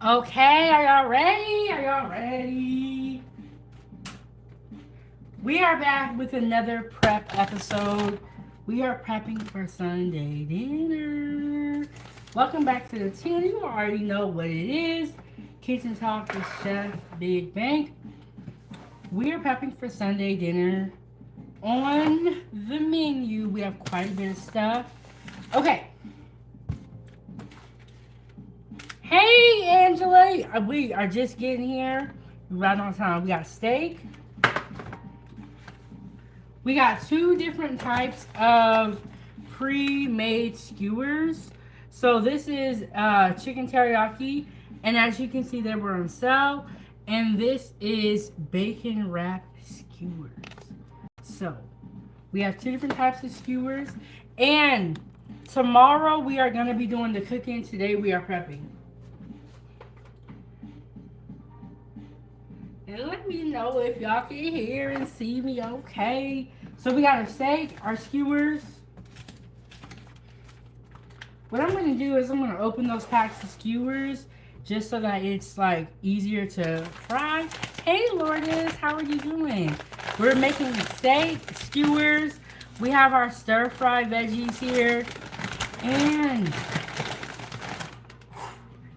Okay, are y'all ready? Are y'all ready? We are back with another prep episode. We are prepping for Sunday dinner. Welcome back to the channel. You already know what it is. Kitchen Talk with Chef Big Bank. We are prepping for Sunday dinner. On the menu, we have quite a bit of stuff. Okay. Hey, Angela. We are just getting here. Right on time. We got steak. We got two different types of pre-made skewers. So this is chicken teriyaki, and as you can see, they were on sale. And this is bacon wrapped skewers. So we have two different types of skewers, and tomorrow we are gonna be doing the cooking. Today we are prepping. And let me know if y'all can hear and see me okay. So we got our steak, our skewers. What I'm going to do is I'm going to open those packs of skewers just so that it's like easier to fry. Hey Lourdes, how are you doing? We're making steak, skewers. We have our stir fry veggies here. And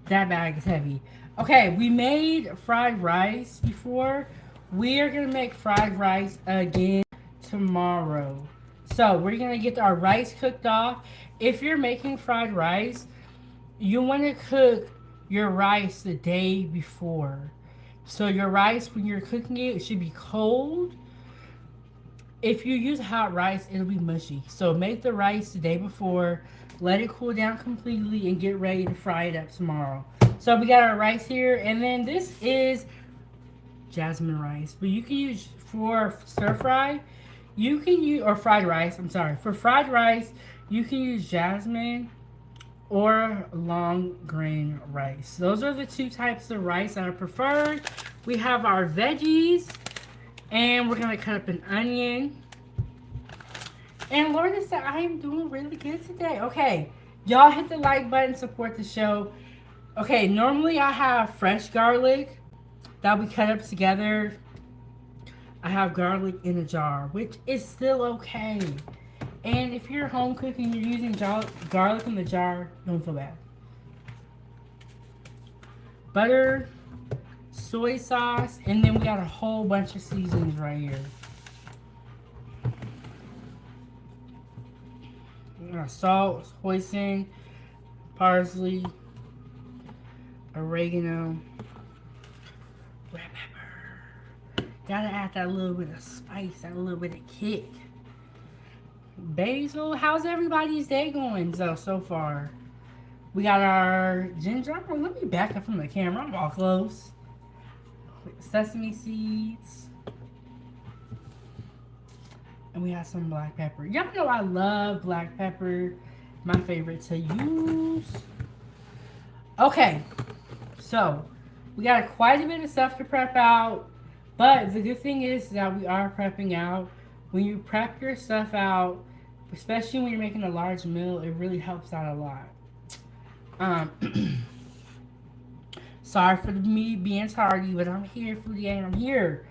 that bag is heavy. Okay, we made fried rice before. We are going to make fried rice again tomorrow. So we're going to get our rice cooked off. If you're making fried rice, you want to cook your rice the day before. So your rice, when you're cooking it, it should be cold. If you use hot rice, it'll be mushy. So make the rice the day before, let it cool down completely, and get ready to fry it up tomorrow. So we got our rice here, and then this is jasmine rice. But you can use for stir fry, you can use, or fried rice, I'm sorry. For fried rice, you can use jasmine or long grain rice. Those are the two types of rice that are preferred. We have our veggies, and we're gonna cut up an onion. And Lorna said, I am doing really good today. Okay, y'all hit the like button, support the show. Okay, normally I have fresh garlic that we cut up together. I have garlic in a jar, which is still okay. And if you're home cooking, you're using garlic in the jar, don't feel bad. Butter, soy sauce, and then we got a whole bunch of seasonings right here. Salt, hoisin, parsley, oregano, red pepper. Gotta add that little bit of spice, that little bit of kick. Basil. How's everybody's day going so far? We got our ginger. Oh, let me back up from the camera. I'm all close. Sesame seeds. And we have some black pepper. Y'all know I love black pepper. My favorite to use. Okay. So, we got quite a bit of stuff to prep out. But the good thing is that we are prepping out. When you prep your stuff out, especially when you're making a large meal, it really helps out a lot. Sorry for me being tardy, but I'm here, Foodie, and I'm here.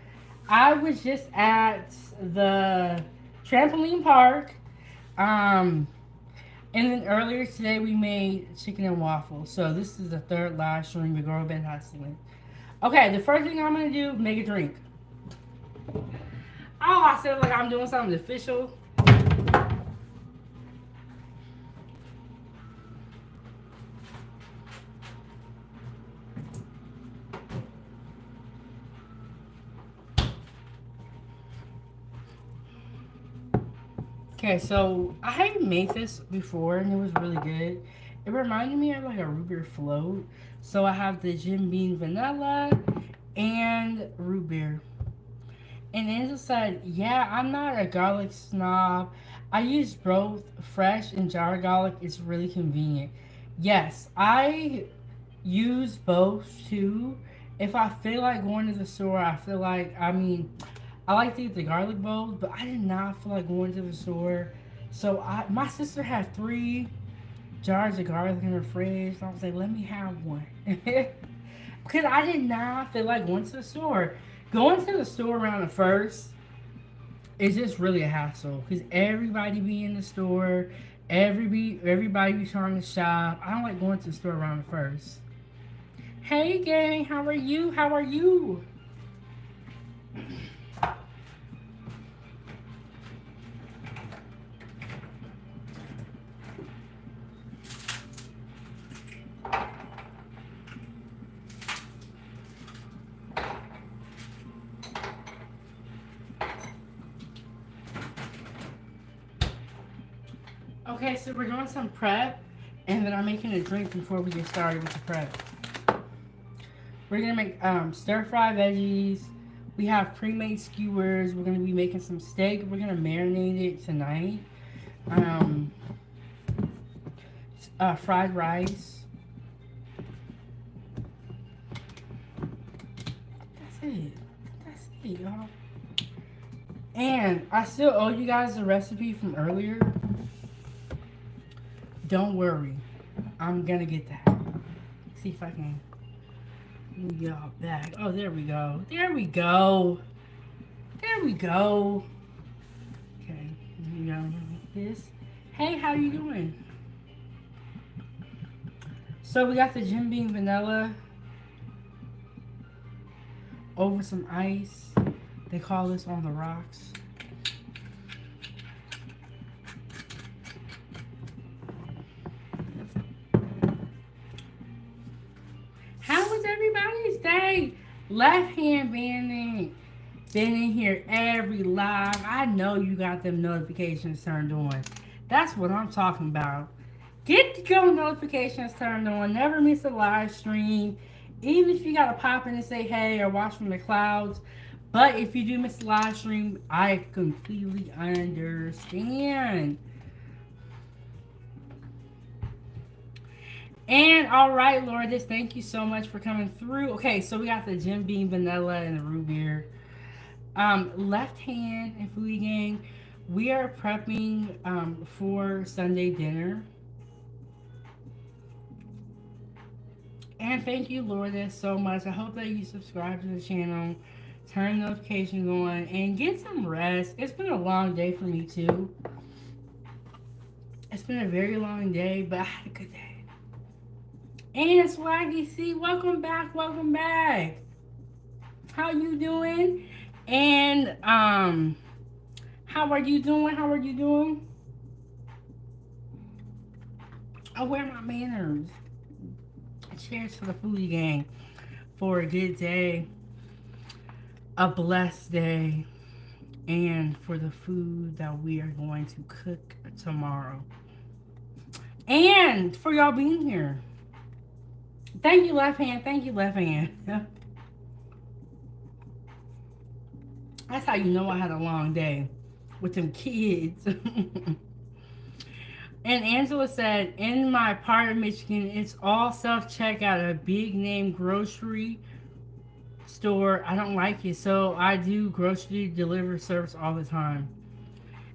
I was just at the trampoline park. And then earlier today we made chicken and waffles. So this is the third live stream with Girl Ben Hustling. Okay, the first thing I'm gonna do, make a drink. Oh, I said like I'm doing something official. Okay, so I had made this before and it was really good. It reminded me of like a root beer float. So I have the Jim Beam vanilla and root beer. And Angel said, yeah, I'm not a garlic snob. I use both fresh and jar garlic. It's really convenient. Yes, I use both too. If I feel like going to the store, I like to eat the garlic bowls, but I did not feel like going to the store. So my sister had 3 jars of garlic in her fridge. So I was like, let me have one. Because I did not feel like going to the store. Going to the store around the first is just really a hassle. Because everybody be in the store. Everybody be trying to shop. I don't like going to the store around the first. Hey gang, how are you? How are you? Okay, so we're doing some prep, and then I'm making a drink before we get started with the prep. We're gonna make stir fry veggies. We have pre-made skewers. We're gonna be making some steak. We're gonna marinate it tonight. Um, Fried rice. That's it. That's it, y'all. And I still owe you guys the recipe from earlier. Don't worry, I'm gonna get that. See if I can move y'all back. Oh, there we go. There we go. There we go. Okay, you know this. Hey, how you doing? So we got the Jim Beam vanilla over some ice. They call this on the rocks. How was everybody's day? Left hand been in here every live. I know you got them notifications turned on. That's what I'm talking about. Get your notifications turned on. Never miss a live stream. Even if you gotta pop in and say hey or watch from the clouds. But if you do miss a live stream, I completely understand. And all right, Lourdes, thank you so much for coming through. Okay, so we got the Jim Beam vanilla and the root beer. Left hand and foodie gang, we are prepping for Sunday dinner. And thank you, Lourdes, so much. I hope that you subscribe to the channel, turn notifications on, and get some rest. It's been a long day for me too. It's been a very long day, but I had a good day. And Swaggy C, welcome back, welcome back. How you doing? And how are you doing? How are you doing? Oh, where are my manners? Cheers to the foodie gang for a good day, a blessed day, and for the food that we are going to cook tomorrow. And for y'all being here. Thank you, left hand. Thank you, left hand. That's how you know I had a long day with them kids. And Angela said, in my part of Michigan, it's all self-checkout, a big name grocery store. I don't like it, so I do grocery delivery service all the time.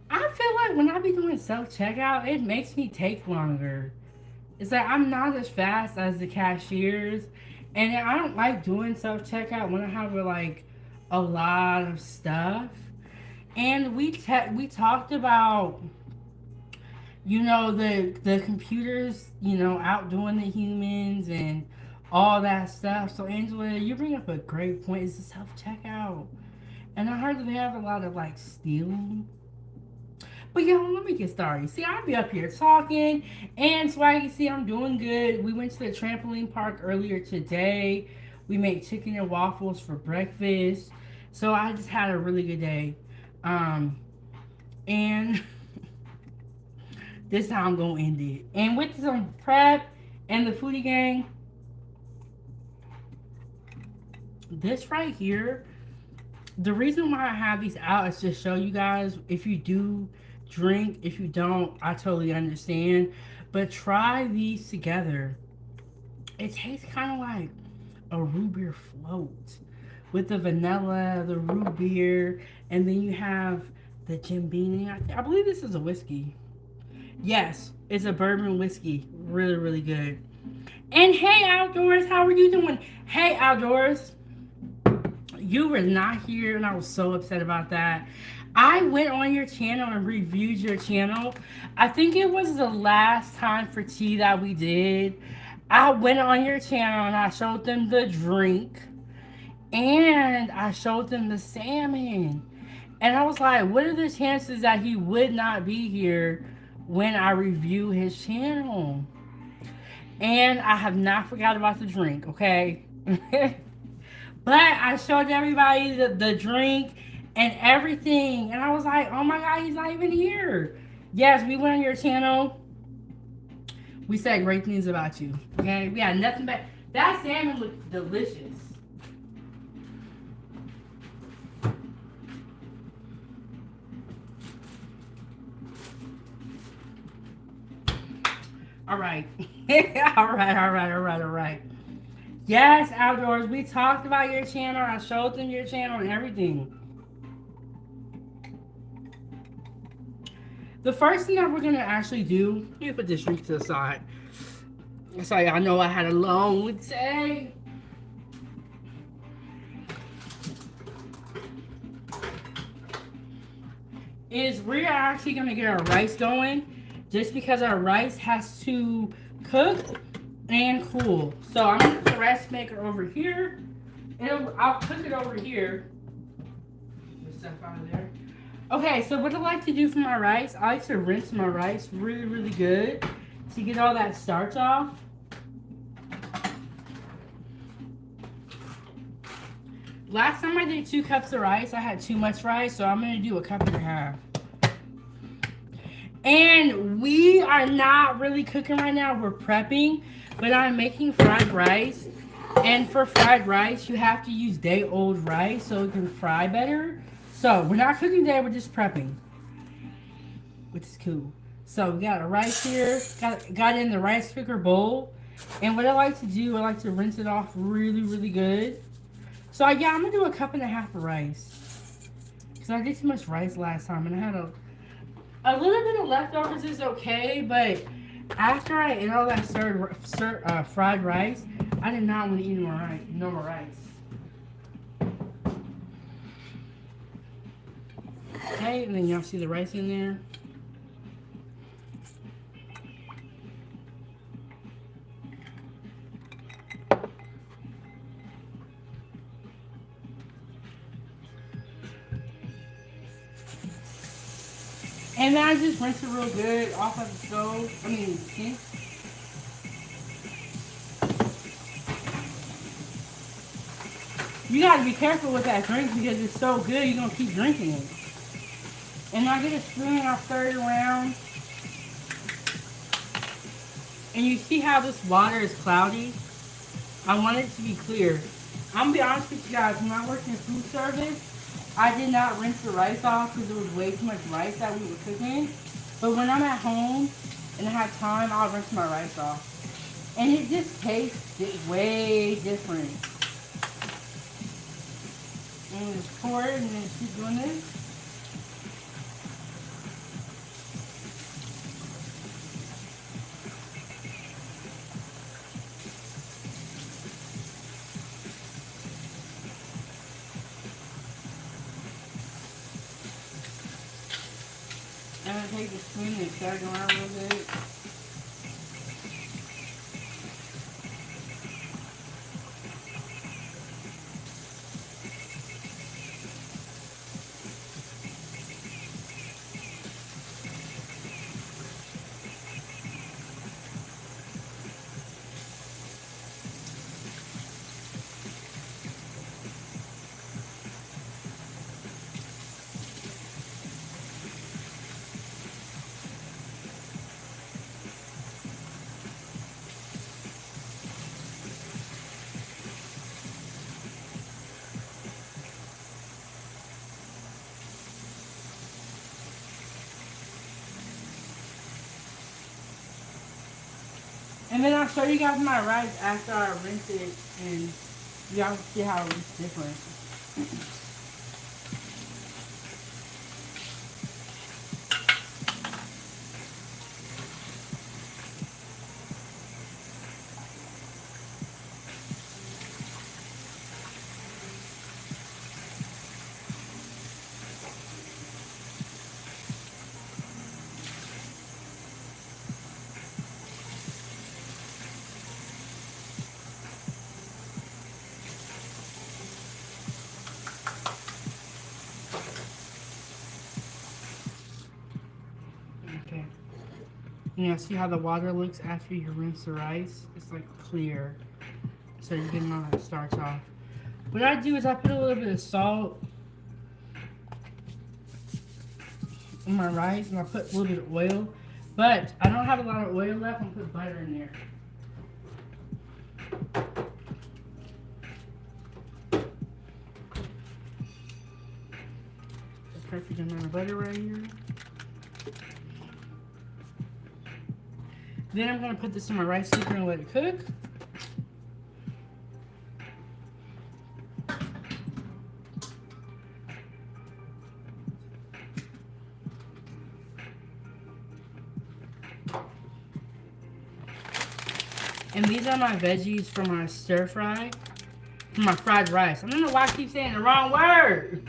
I feel like when I be doing self-checkout, it makes me take longer. It's like I'm not as fast as the cashiers, and I don't like doing self-checkout when I have like a lot of stuff. And we talked about, you know, the computers, you know, outdoing the humans and all that stuff. So Angela, you bring up a great point. It's the self-checkout. And I heard that they have a lot of like stealing. But y'all, let me get started. See, I'll be up here talking, and Swaggy, see, I'm doing good. We went to the trampoline park earlier today. We made chicken and waffles for breakfast. So I just had a really good day. And this is how I'm gonna end it. And with some prep and the foodie gang, this right here, the reason why I have these out is to show you guys, if you do drink, if you don't, I totally understand, but try these together. It tastes kind of like a root beer float with the vanilla, the root beer, and then you have the Jim Beam. I believe this is a whiskey. Yes, it's a bourbon whiskey. Really, really good. And hey, Outdoors, how are you doing? Hey, Outdoors, you were not here, and I was so upset about that. I went on your channel and reviewed your channel. I think it was the last time for tea that we did. I went on your channel and I showed them the drink and I showed them the salmon. And I was like, what are the chances that he would not be here when I review his channel? And I have not forgot about the drink, okay? But I showed everybody the drink and everything. And I was like, oh my God, he's not even here. Yes, we went on your channel. We said great things about you. Okay? We had nothing but that salmon looked delicious. All right. all right. Yes, Outdoors. We talked about your channel. I showed them your channel and everything. The first thing that we're gonna actually do, let me put this drink to the side. So y'all know I had a long day. Is we're actually gonna get our rice going, just because our rice has to cook and cool. So I'm gonna put the rice maker over here. I'll cook it over here. Get stuff out of there. Okay, so what I like to do for my rice, I like to rinse my rice really good to get all that starch off. Last time I did 2 cups of rice, I had too much rice, so I'm gonna do a cup and a half. And we are not really cooking right now, we're prepping, but I'm making fried rice. And for fried rice, you have to use day-old rice so it can fry better. So we're not cooking today, we're just prepping, which is cool. So we got a rice here, got in the rice cooker bowl. And what I like to do, I like to rinse it off really good. So yeah, I'm gonna do a cup and a half of rice. Because I did too much rice last time and I had a little bit of leftovers is okay, but after I ate all that fried rice, I did not want to eat no more rice. Okay, and then y'all see the rice in there. And then I just rinse it real good off of the stove. I mean, sink. You gotta be careful with that drink because it's so good, you're gonna keep drinking it. And I get a spoon and I stir it around. And you see how this water is cloudy? I want it to be clear. I'm gonna be honest with you guys, when I worked in food service, I did not rinse the rice off because there was way too much rice that we were cooking. But when I'm at home and I have time, I'll rinse my rice off. And it just tastes way different. And just pour it and then keep doing this. And I take the spoon and stir it around a little bit. And then I'll show you guys my rice after I rinse it and y'all see how it's different. You know, see how the water looks after you rinse the rice? It's like clear. So you're getting all that starch off. What I do is I put a little bit of salt in my rice and I put a little bit of oil. But I don't have a lot of oil left. I'm gonna put butter in there. The perfect amount of butter right here. Then I'm gonna put this in my rice cooker and let it cook. And these are my veggies for my stir fry, for my fried rice. I don't know why I keep saying the wrong word.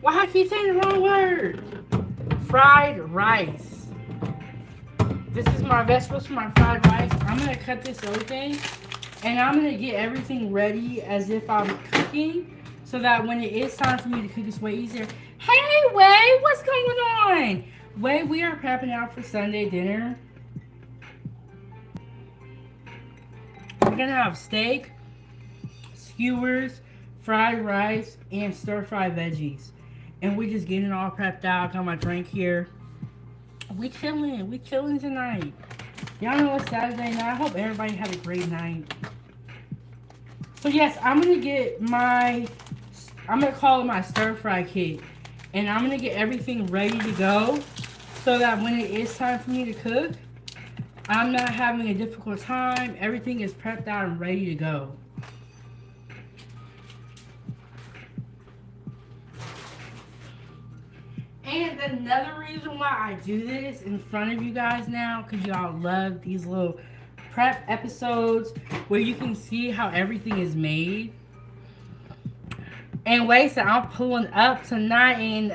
Why I keep saying the wrong word? Fried rice. This is my vegetables for my fried rice. I'm gonna cut this open and I'm gonna get everything ready as if I'm cooking so that when it is time for me to cook, it's way easier. Hey, Way, what's going on? Way, we are prepping out for Sunday dinner. We're gonna have steak, skewers, fried rice, and stir-fried veggies. And we just getting it all prepped out. Got my drink here. We chilling tonight. Y'all know it's Saturday night. I hope everybody had a great night. So yes, I'm gonna call it my stir-fry kit. And I'm gonna get everything ready to go so that when it is time for me to cook, I'm not having a difficult time. Everything is prepped out and ready to go. And another reason why I do this in front of you guys now, because y'all love these little prep episodes where you can see how everything is made. And wait, so I'm pulling up tonight and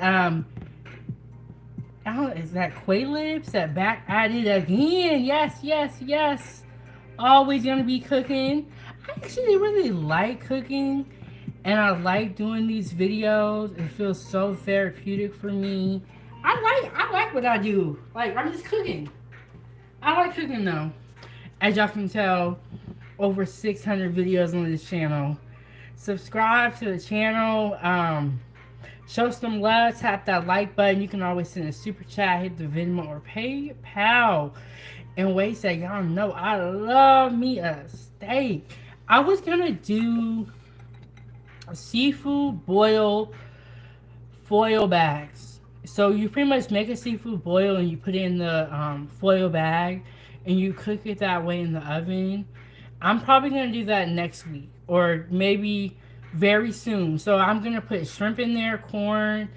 I don't know, is that Quaylibs that back at it again? Yes. Always gonna be cooking. I actually really like cooking and I like doing these videos. It feels so therapeutic for me. I like what I do. Like, I'm just cooking. I like cooking though. As y'all can tell, over 600 videos on this channel. Subscribe to the channel. Show some love. Tap that like button. You can always send a super chat, hit the Venmo or PayPal. And wait, say y'all know I love me a steak. I was gonna do seafood boil foil bags. So you pretty much make a seafood boil and you put it in the foil bag and you cook it that way in the oven. I'm probably gonna do that next week or maybe very soon. So I'm gonna put shrimp in there, corn,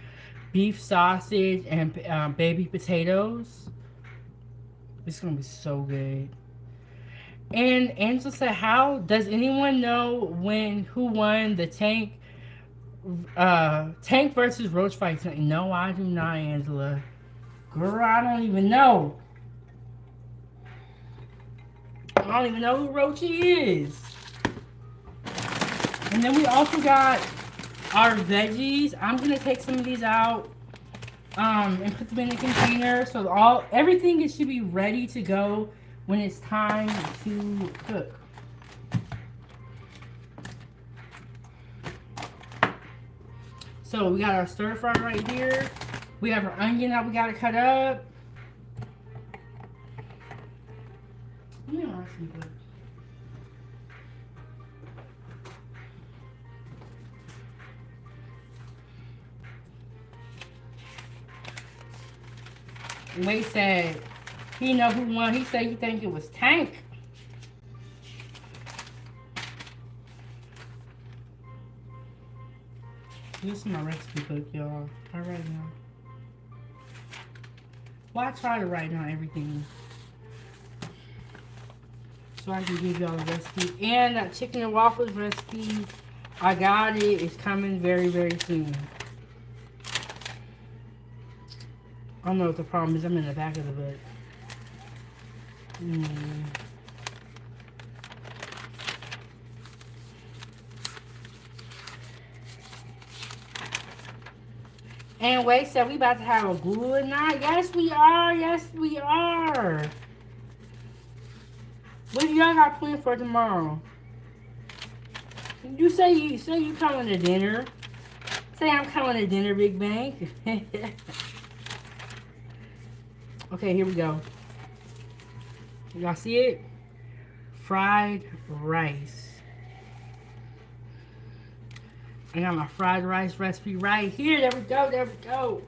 beef sausage, and baby potatoes. It's gonna be so good. And Angela said, "How does anyone know who won the tank versus roach fight tonight?" No, I do not, Angela. Girl, I don't even know. I don't even know who Roachy is. And then we also got our veggies. I'm gonna take some of these out and put them in a container so everything should be ready to go when it's time to cook. So we got our stir fry right here. We have our onion that we gotta cut up. Wade said he know who won. He said he think it was Tank. This is my recipe book, y'all. I write down. Well, I try to write down everything so I can give y'all the recipe. And that chicken and waffles recipe, I got it. It's coming very, very soon. I don't know what the problem is. I'm in the back of the book. And Wade said we about to have a good night. Yes, we are. Yes, we are. What do y'all got planned for tomorrow? You say you coming to dinner. Say I'm coming to dinner, Big Bang. Okay, here we go. Y'all see it? Fried rice. I got my fried rice recipe right here. There we go. There we go.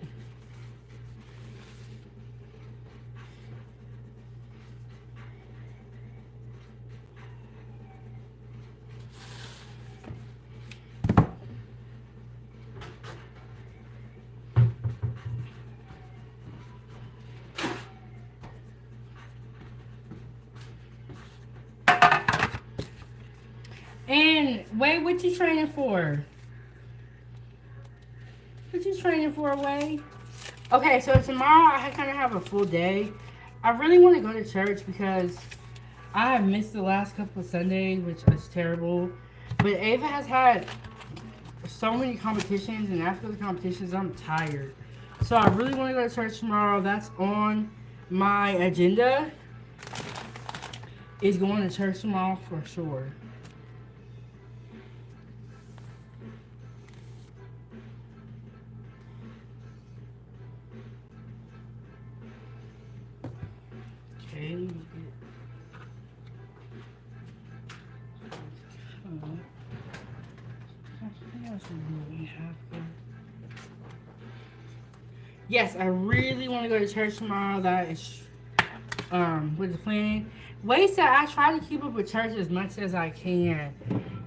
And wait, what you training for? What you training for, Wade? Okay, so tomorrow I kind of have a full day. I really want to go to church because I have missed the last couple of Sundays, which is terrible. But Ava has had so many competitions, and after the competitions, I'm tired. So I really want to go to church tomorrow. That's on my agenda. Is going to church tomorrow for sure. Okay. Yes, I really want to go to church tomorrow. That is with the plan. Wade said I try to keep up with church as much as I can.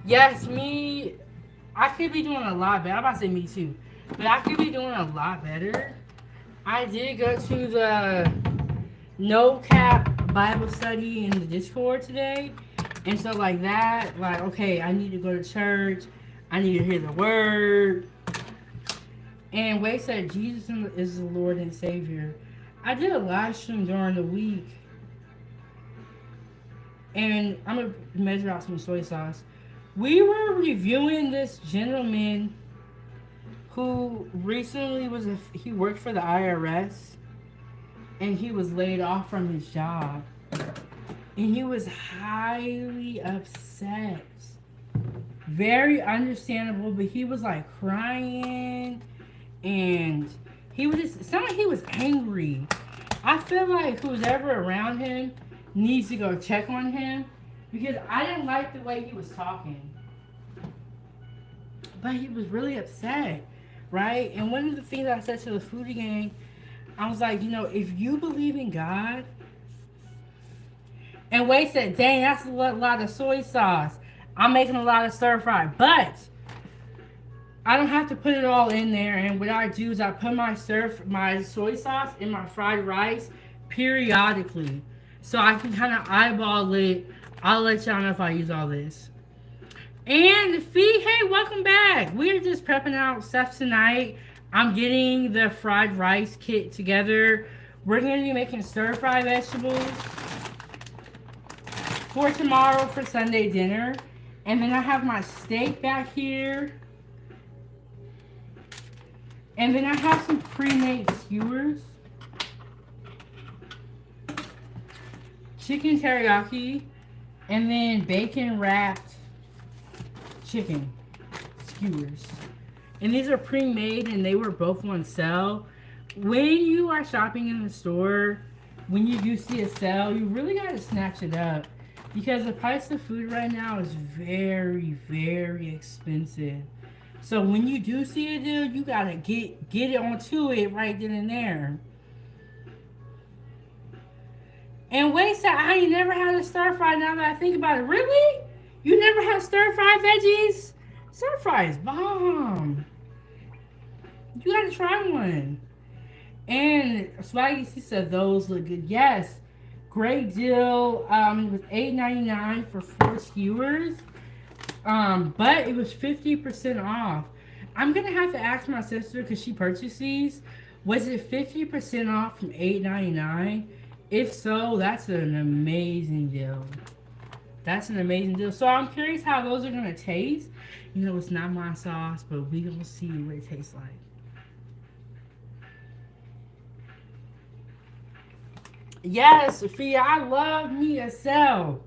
Yes, me. I could be doing a lot better. I'm about to say me too, but I could be doing a lot better. I did go to the No Cap Bible study in the Discord today, and so like that, like okay, I need to go to church. I need to hear the word. And Wade said Jesus is the Lord and Savior. I did a live stream during the week. And I'm going to measure out some soy sauce. We were reviewing this gentleman who recently he worked for the IRS. And he was laid off from his job. And he was highly upset. Very understandable, but he was like crying. And he was just, it sounded like he was angry. I feel like who's ever around him needs to go check on him because I didn't like the way he was talking. But he was really upset, right? And one of the things I said to the foodie gang, I was like, you know, if you believe in God, and Wade said, dang, that's a lot of soy sauce. I'm making a lot of stir fry, but I don't have to put it all in there. And what I do is I put my soy sauce in my fried rice periodically. So I can kind of eyeball it. I'll let y'all know if I use all this. And Fee, hey, welcome back. We're just prepping out stuff tonight. I'm getting the fried rice kit together. We're going to be making stir-fry vegetables for tomorrow for Sunday dinner. And then I have my steak back here. And then I have some pre-made skewers. Chicken teriyaki. And then bacon wrapped chicken skewers. And these are pre-made and they were both on sale. When you are shopping in the store, when you do see a sale, you really got to snatch it up. Because the price of food right now is very, very expensive. So when you do see a deal, you gotta get it onto it right then and there. And Wade said, I ain't never had a stir fry now that I think about it. Really? You never had stir fry veggies? Stir fry is bomb. You gotta try one. And Swaggy said those look good. Yes. Great deal. It was $8.99 for 4 skewers. But it was 50% off. I'm gonna have to ask my sister because she purchased these. Was it 50% off from $8.99? If so, that's an amazing deal. That's an amazing deal. So I'm curious how those are gonna taste. You know, it's not my sauce, but we gonna see what it tastes like. Yes, Sophia, I love me a sale.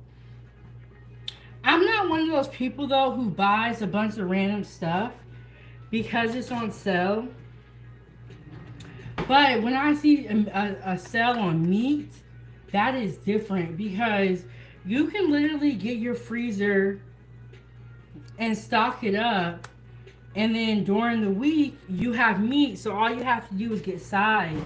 I'm not one of those people though who buys a bunch of random stuff because it's on sale. But when I see a sale on meat, that is different because you can literally get your freezer and stock it up, and then during the week you have meat, so all you have to do is get sides.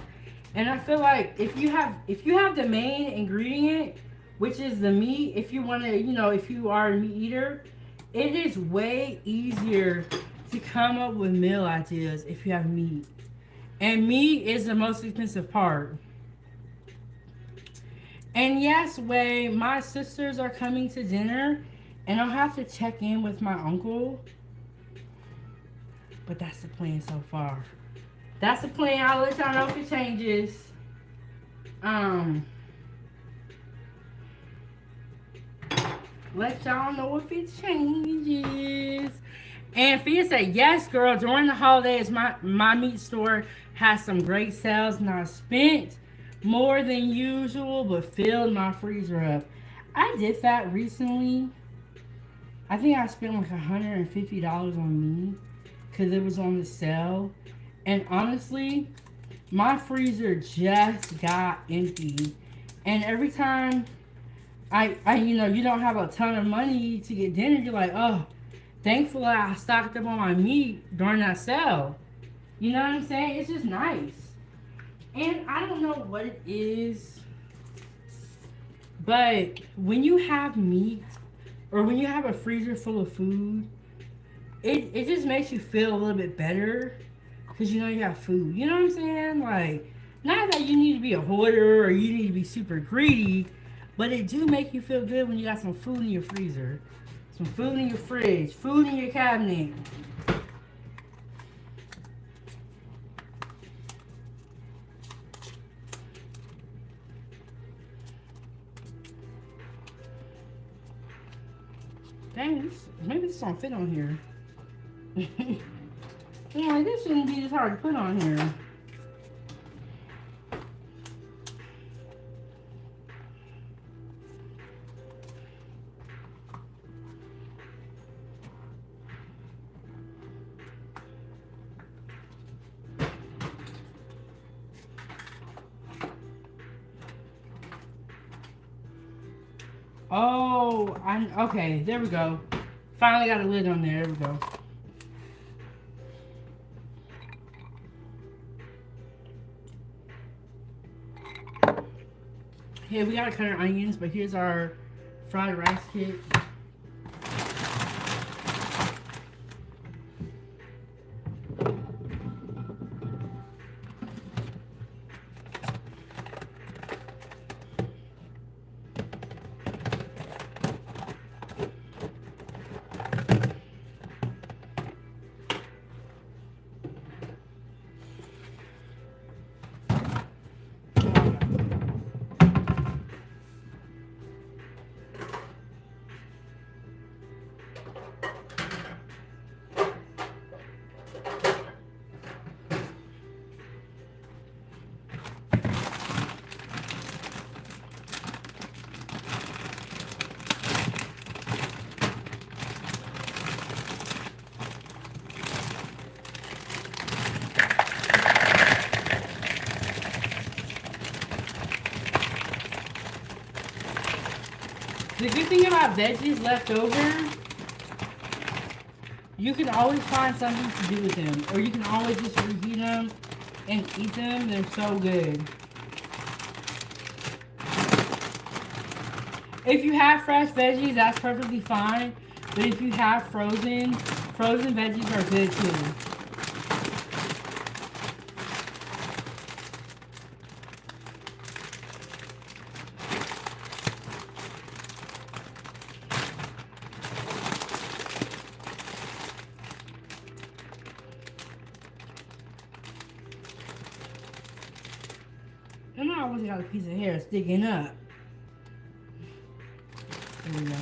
And I feel like if you have the main ingredient, which is the meat, if you want to, if you are a meat eater, it is way easier to come up with meal ideas if you have meat. And meat is the most expensive part. And yes, Way, my sisters are coming to dinner, and I'll have to check in with my uncle. But that's the plan so far. That's the plan. I'll let y'all know if it changes. Um, let y'all know if it changes. And Fia said, yes, girl, during the holidays, my meat store has some great sales, and I spent more than usual, but filled my freezer up. I did that recently. I think I spent like $150 on meat because it was on the sale. And honestly, my freezer just got empty. And every time you don't have a ton of money to get dinner, you're like, oh, thankfully I stocked up on my meat during that sale. You know what I'm saying? It's just nice. And I don't know what it is, but when you have meat or when you have a freezer full of food, it just makes you feel a little bit better because you know you have food. You know what I'm saying? Like, not that you need to be a hoarder or you need to be super greedy, but it do make you feel good when you got some food in your freezer, some food in your fridge, food in your cabinet. Dang, maybe this don't fit on here. Yeah, this shouldn't be this hard to put on here. Oh, okay. There we go. Finally got a lid on there. There we go. Here we gotta cut our onions, but here's our fried rice kit. The good thing about veggies left over, you can always find something to do with them. Or you can always just reheat them and eat them. They're so good. If you have fresh veggies, that's perfectly fine. But if you have frozen veggies are good too. And I always got a piece of hair sticking up. There we go.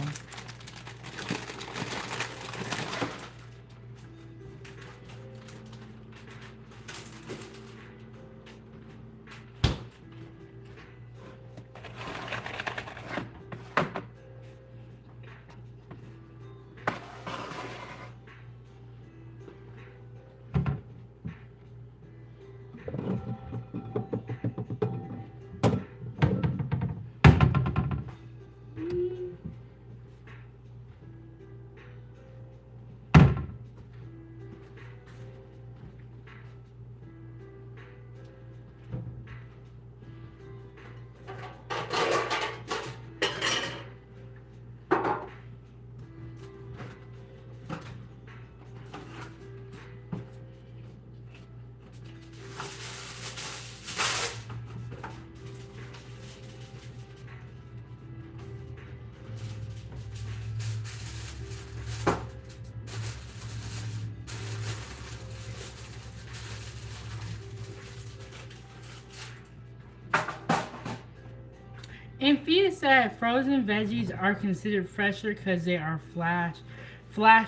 And Fia said frozen veggies are considered fresher because they are flash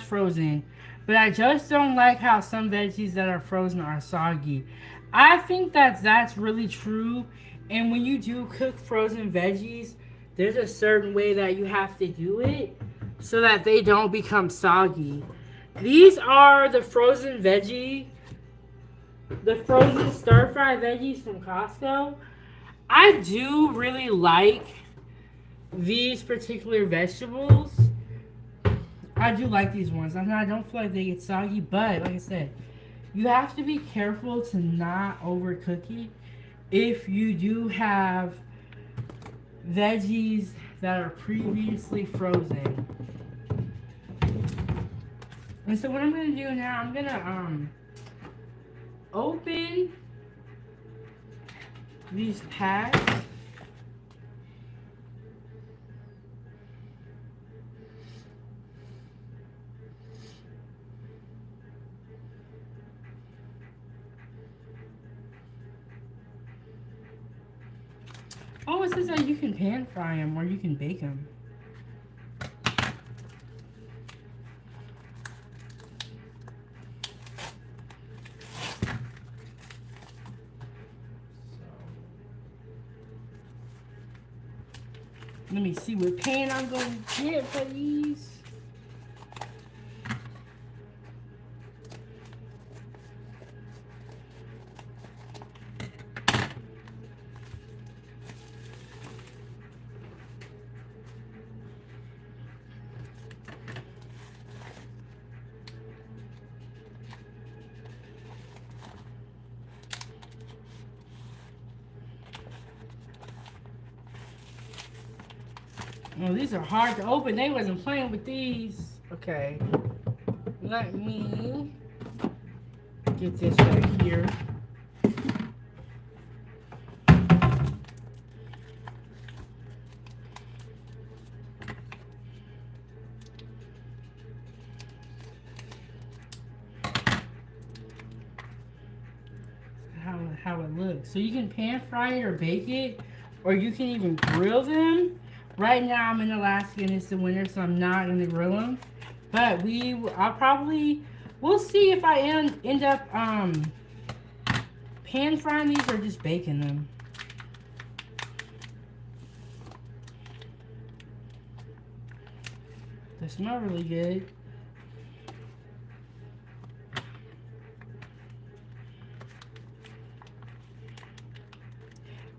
frozen. But I just don't like how some veggies that are frozen are soggy. I think that that's really true. And when you do cook frozen veggies, there's a certain way that you have to do it so that they don't become soggy. These are the frozen stir fry veggies from Costco. I do really like these particular vegetables. I do like these ones. I don't feel like they get soggy, but like I said, you have to be careful to not overcook it if you do have veggies that are previously frozen. And so what I'm gonna do now, I'm gonna open these packs. Oh, it says that you can pan fry them or you can bake them. Let me see what pan I'm going to get for these. Oh, these are hard to open. They wasn't playing with these. Okay. Let me get this right here. How it looks. So you can pan fry it or bake it, or you can even grill them. Right now I'm in Alaska and it's the winter, so I'm not gonna grill them. But we'll see if I end up pan frying these or just baking them. They smell really good.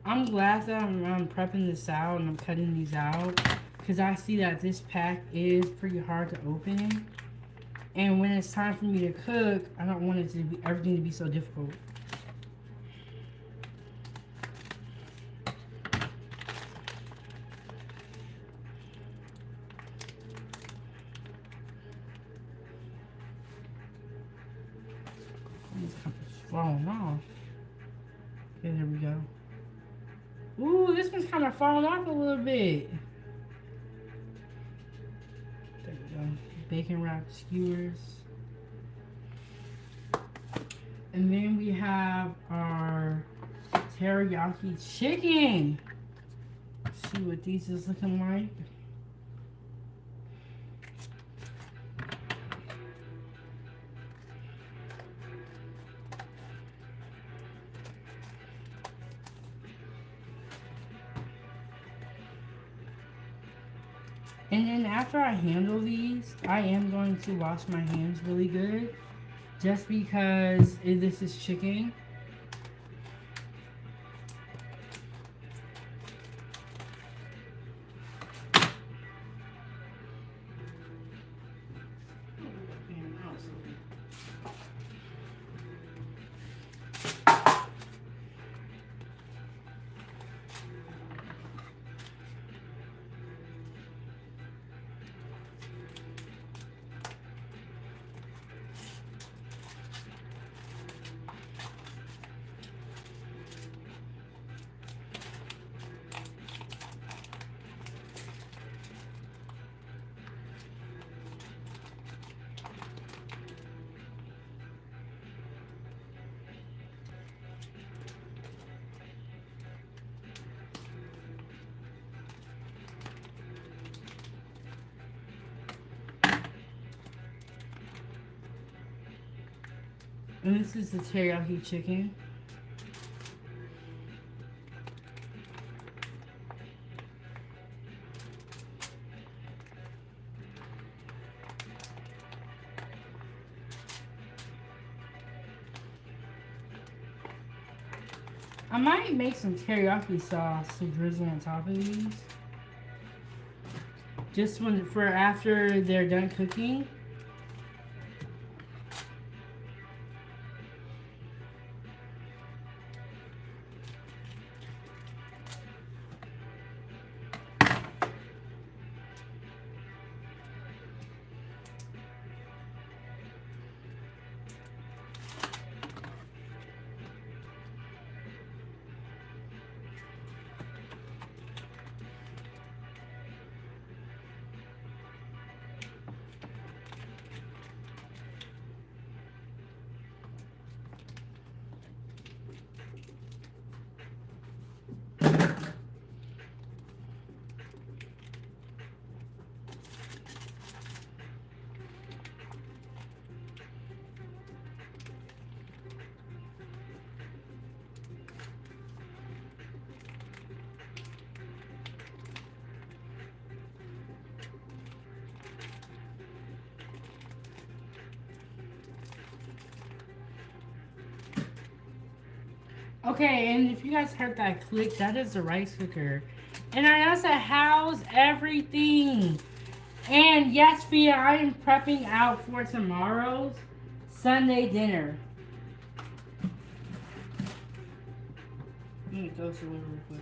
I'm glad that I'm prepping this out and I'm cutting these out because I see that this pack is pretty hard to open. And when it's time for me to cook, I don't want everything to be so difficult. It's kind of falling off. Okay, there we go. Ooh, this one's kind of falling off a little bit. There we go. Bacon wrapped skewers. And then we have our teriyaki chicken. Let's see what these is looking like. And then after I handle these, I am going to wash my hands really good. Just because this is chicken. And this is the teriyaki chicken. I might make some teriyaki sauce to drizzle on top of these. Just for after they're done cooking. Okay, and if you guys heard that click, that is the rice cooker. And I also house everything. And yes, Fia, I am prepping out for tomorrow's Sunday dinner. I'm gonna go to real quick.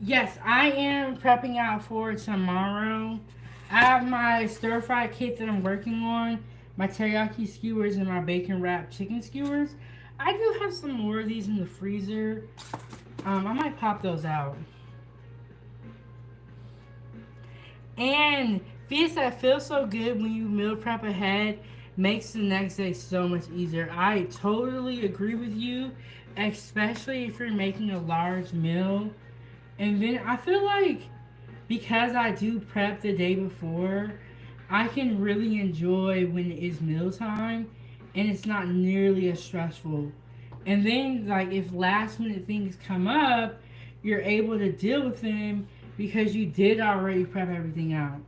Yes, I am prepping out for tomorrow. I have my stir fry kit that I'm working on, my teriyaki skewers, and my bacon wrapped chicken skewers. I do have some more of these in the freezer. I might pop those out. And feast that feels so good when you meal prep ahead makes the next day so much easier. I totally agree with you, especially if you're making a large meal. And then I feel like because I do prep the day before, I can really enjoy when it is mealtime and it's not nearly as stressful. And then, like, if last minute things come up, you're able to deal with them because you did already prep everything out.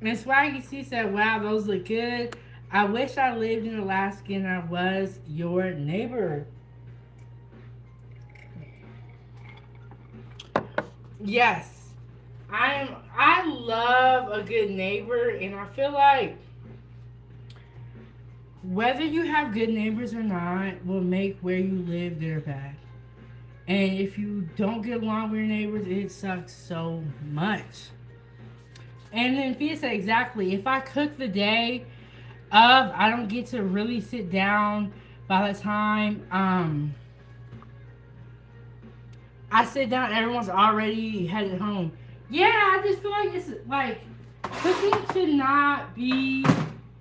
And Swaggy C said, wow, those look good. I wish I lived in Alaska and I was your neighbor. Yes. I love a good neighbor, and I feel like whether you have good neighbors or not will make where you live good or bad. And if you don't get along with your neighbors, it sucks so much. And then Fia said exactly, if I cook the day of, I don't get to really sit down by the time I sit down, everyone's already headed home. Yeah, I just feel like it's like cooking should not be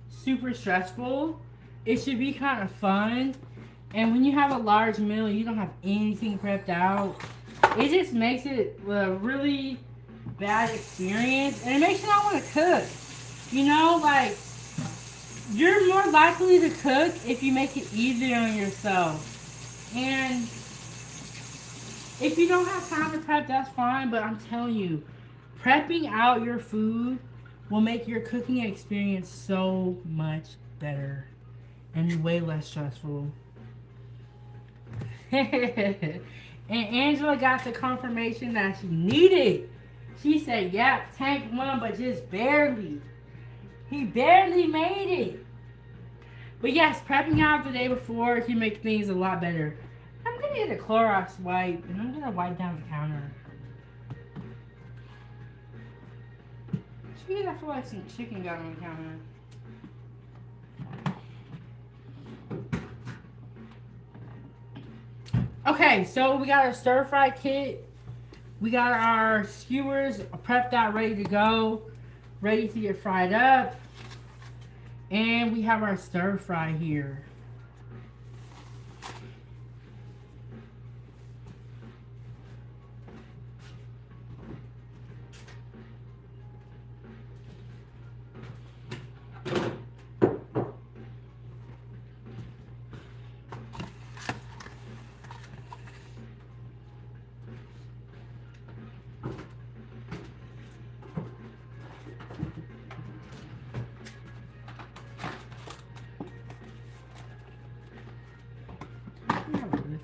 super stressful. It should be kind of fun. And when you have a large meal, you don't have anything prepped out. It just makes it a really bad experience, and it makes you not want to cook. You know, like, you're more likely to cook if you make it easier on yourself. And if you don't have time to prep, that's fine. But I'm telling you, prepping out your food will make your cooking experience so much better and way less stressful. And Angela got the confirmation that she needed. She said, yep, tank won, but just barely. He barely made it. But yes, prepping out the day before can make things a lot better. I'm going to get a Clorox wipe, and I'm going to wipe down the counter. Because I feel like some chicken got on the counter. Okay, so we got our stir fry kit. We got our skewers prepped out, ready to go. Ready to get fried up. And we have our stir fry here.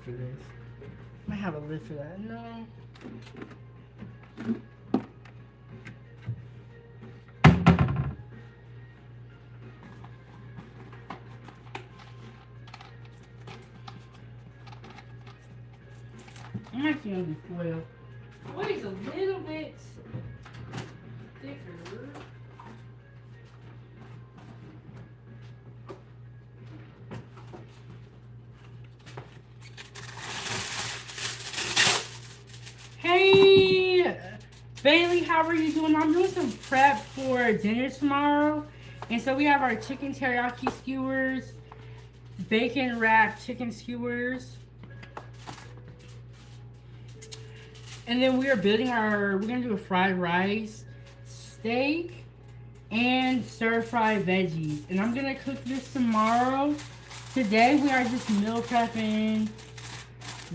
For this. I have a lid for that. No. I'm actually gonna do foil. Foil is a little bit thicker. Hey, Bailey, how are you doing? I'm doing some prep for dinner tomorrow. And so we have our chicken teriyaki skewers, bacon wrapped chicken skewers. And then we're going to do a fried rice, steak, and stir-fried veggies. And I'm going to cook this tomorrow. Today we are just meal prepping.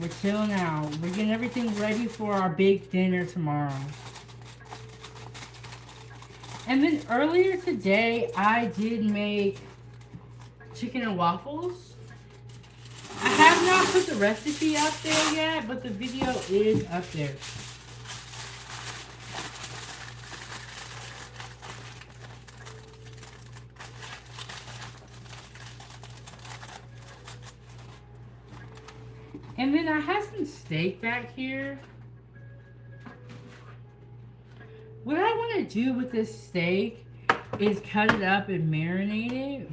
We're chilling out. We're getting everything ready for our big dinner tomorrow. And then earlier today, I did make chicken and waffles. I have not put the recipe up there yet, but the video is up there. And then I have some steak back here. What I want to do with this steak is cut it up and marinate it.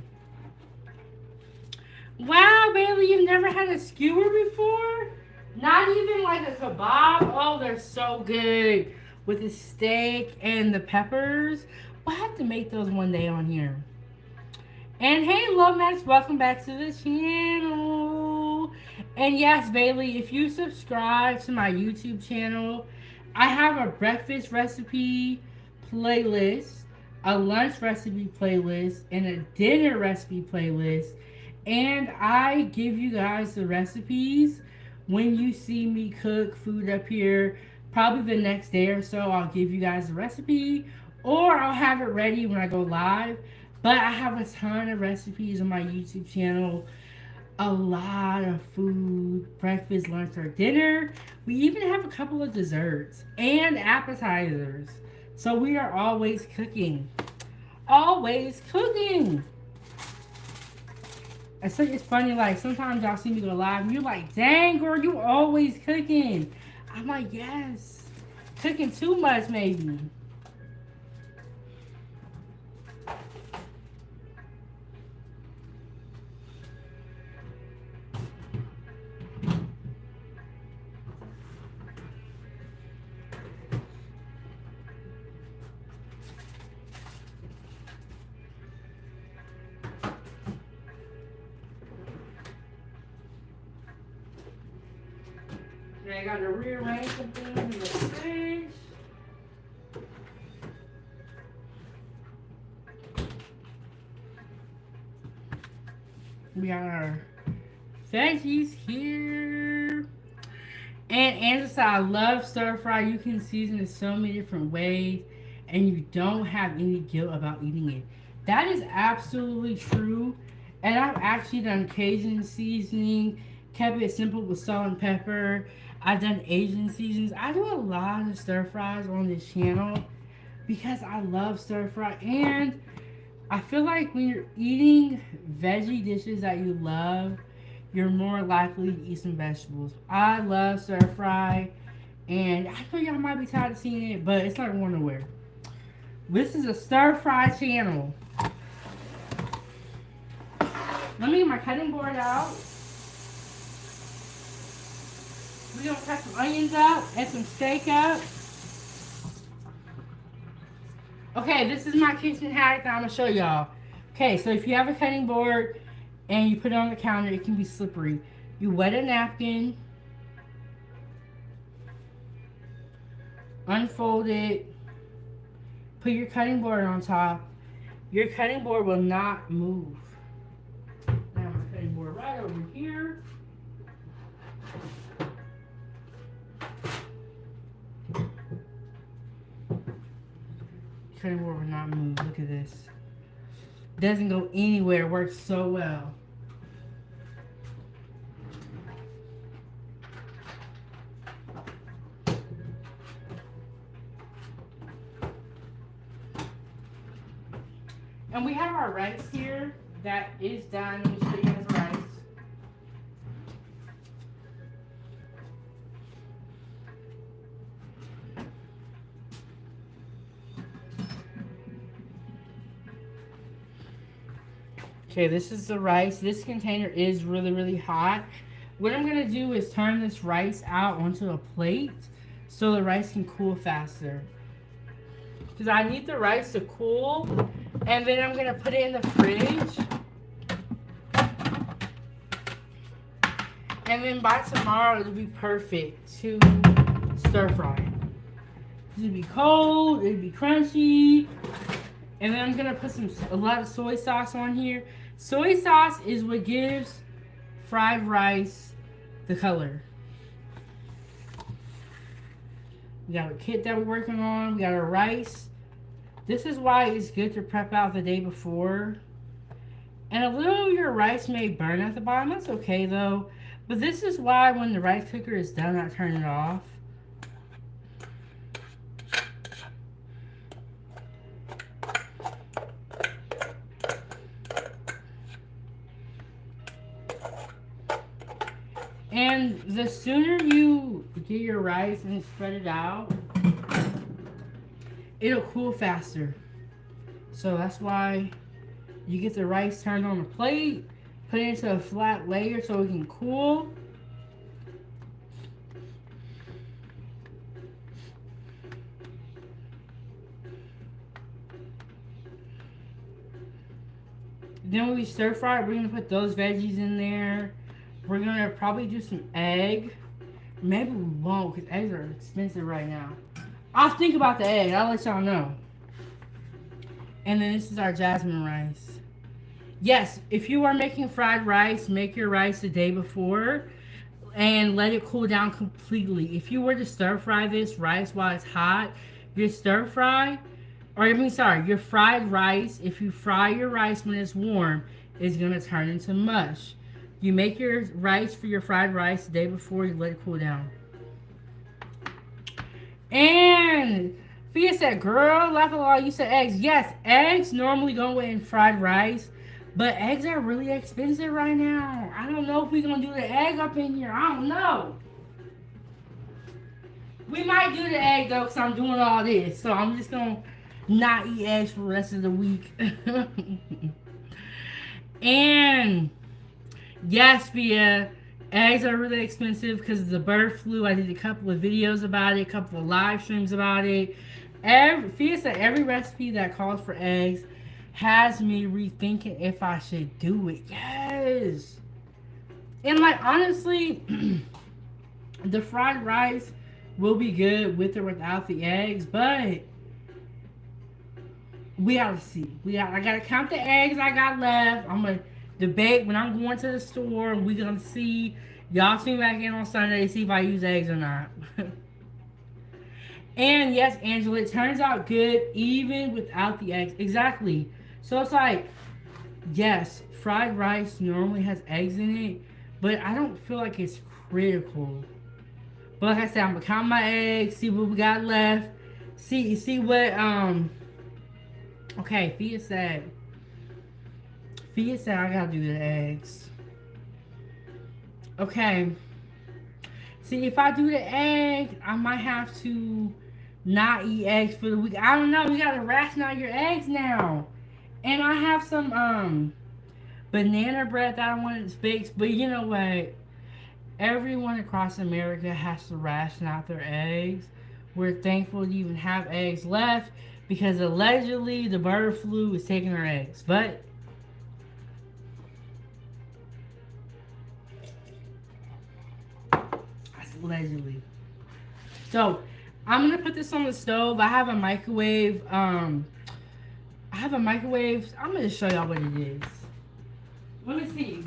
Wow, Bailey, you've never had a skewer before? Not even like a kebab? Oh, they're so good with the steak and the peppers. We'll have to make those one day on here. And hey, Love Max, welcome back to the channel. And yes, Bailey, if you subscribe to my YouTube channel, I have a breakfast recipe playlist, a lunch recipe playlist, and a dinner recipe playlist. And I give you guys the recipes when you see me cook food up here. Probably the next day or so, I'll give you guys the recipe, or I'll have it ready when I go live. But I have a ton of recipes on my YouTube channel. A lot of food, breakfast, lunch, or dinner. We even have a couple of desserts and appetizers. So we are always cooking. Always cooking. It's funny, like, sometimes y'all see me go live and you're like, dang, girl, you always cooking. I'm like, yes. Cooking too much, maybe. Now I got to rearrange some things in the fridge. We got our veggies here. And Angela said, I love stir fry. You can season it so many different ways, and you don't have any guilt about eating it. That is absolutely true. And I've actually done Cajun seasoning, kept it simple with salt and pepper. I've done Asian seasonings. I do a lot of stir fries on this channel because I love stir fry. And I feel like when you're eating veggie dishes that you love, you're more likely to eat some vegetables. I love stir fry, and I know y'all might be tired of seeing it, but it's not going nowhere. This is a stir fry channel. Let me get my cutting board out. We're gonna cut some onions up and some steak up. Okay, this is my kitchen hack that I'm gonna show y'all. Okay, so if you have a cutting board and you put it on the counter, it can be slippery. You wet a napkin, unfold it, put your cutting board on top. Your cutting board will not move. Now my cutting board right over here. Cutting board will not move. Look at this. Doesn't go anywhere. Works so well. And we have our rice here that is done. Let me show you guys the rice. Okay, this is the rice. This container is really, really hot. What I'm going to do is turn this rice out onto a plate so the rice can cool faster. Because I need the rice to cool, and then I'm going to put it in the fridge. And then by tomorrow, it'll be perfect to stir fry. It'll be cold, it'll be crunchy. And then I'm going to put a lot of soy sauce on here. Soy sauce is what gives fried rice the color. We got a kit that we're working on. We got our rice. This is why it's good to prep out the day before. And a little of your rice may burn at the bottom. That's okay though. But this is why when the rice cooker is done, I turn it off. And the sooner you get your rice and spread it out, it'll cool faster. So that's why you get the rice turned on a plate, put it into a flat layer so it can cool. Then when we stir fry, we're going to put those veggies in there. We're going to probably do some egg. Maybe we won't because eggs are expensive right now. I'll think about the egg. I'll let y'all know. And then this is our jasmine rice. Yes, if you are making fried rice, make your rice the day before and let it cool down completely. If you were to stir fry this rice while it's hot, your stir fry, or your fried rice, if you fry your rice when it's warm, is going to turn into mush. You make your rice for your fried rice the day before, you let it cool down. And Fia said, girl, laugh a lot, you said eggs. Yes, eggs normally go in fried rice, but eggs are really expensive right now. I don't know if we're going to do the egg up in here. I don't know. We might do the egg, though, because I'm doing all this. So I'm just going to not eat eggs for the rest of the week. And yes, Fia, eggs are really expensive because of the bird flu. I did a couple of videos about it, a couple of live streams about it. Fia said every recipe that calls for eggs has me rethinking if I should do it. Yes. And like, honestly, the fried rice will be good with or without the eggs, but we gotta see. I gotta count the eggs I got left. I'm gonna debate when I'm going to the store. We're gonna see. Y'all tune back in on Sunday to see if I use eggs or not. And yes, Angela, it turns out good even without the eggs. Exactly. So it's like, yes, fried rice normally has eggs in it, but I don't feel like it's critical. But like I said, I'm gonna count my eggs, see what we got left, see what okay, Fia said I gotta do the eggs. Okay. See, if I do the eggs, I might have to not eat eggs for the week. I don't know. You gotta ration out your eggs now. And I have some banana bread that I wanted to bake. But you know what? Everyone across America has to ration out their eggs. We're thankful to even have eggs left because allegedly the bird flu is taking our eggs. But allegedly. So I'm gonna put this on the stove. I have a microwave. I'm gonna show y'all what it is. Let me see.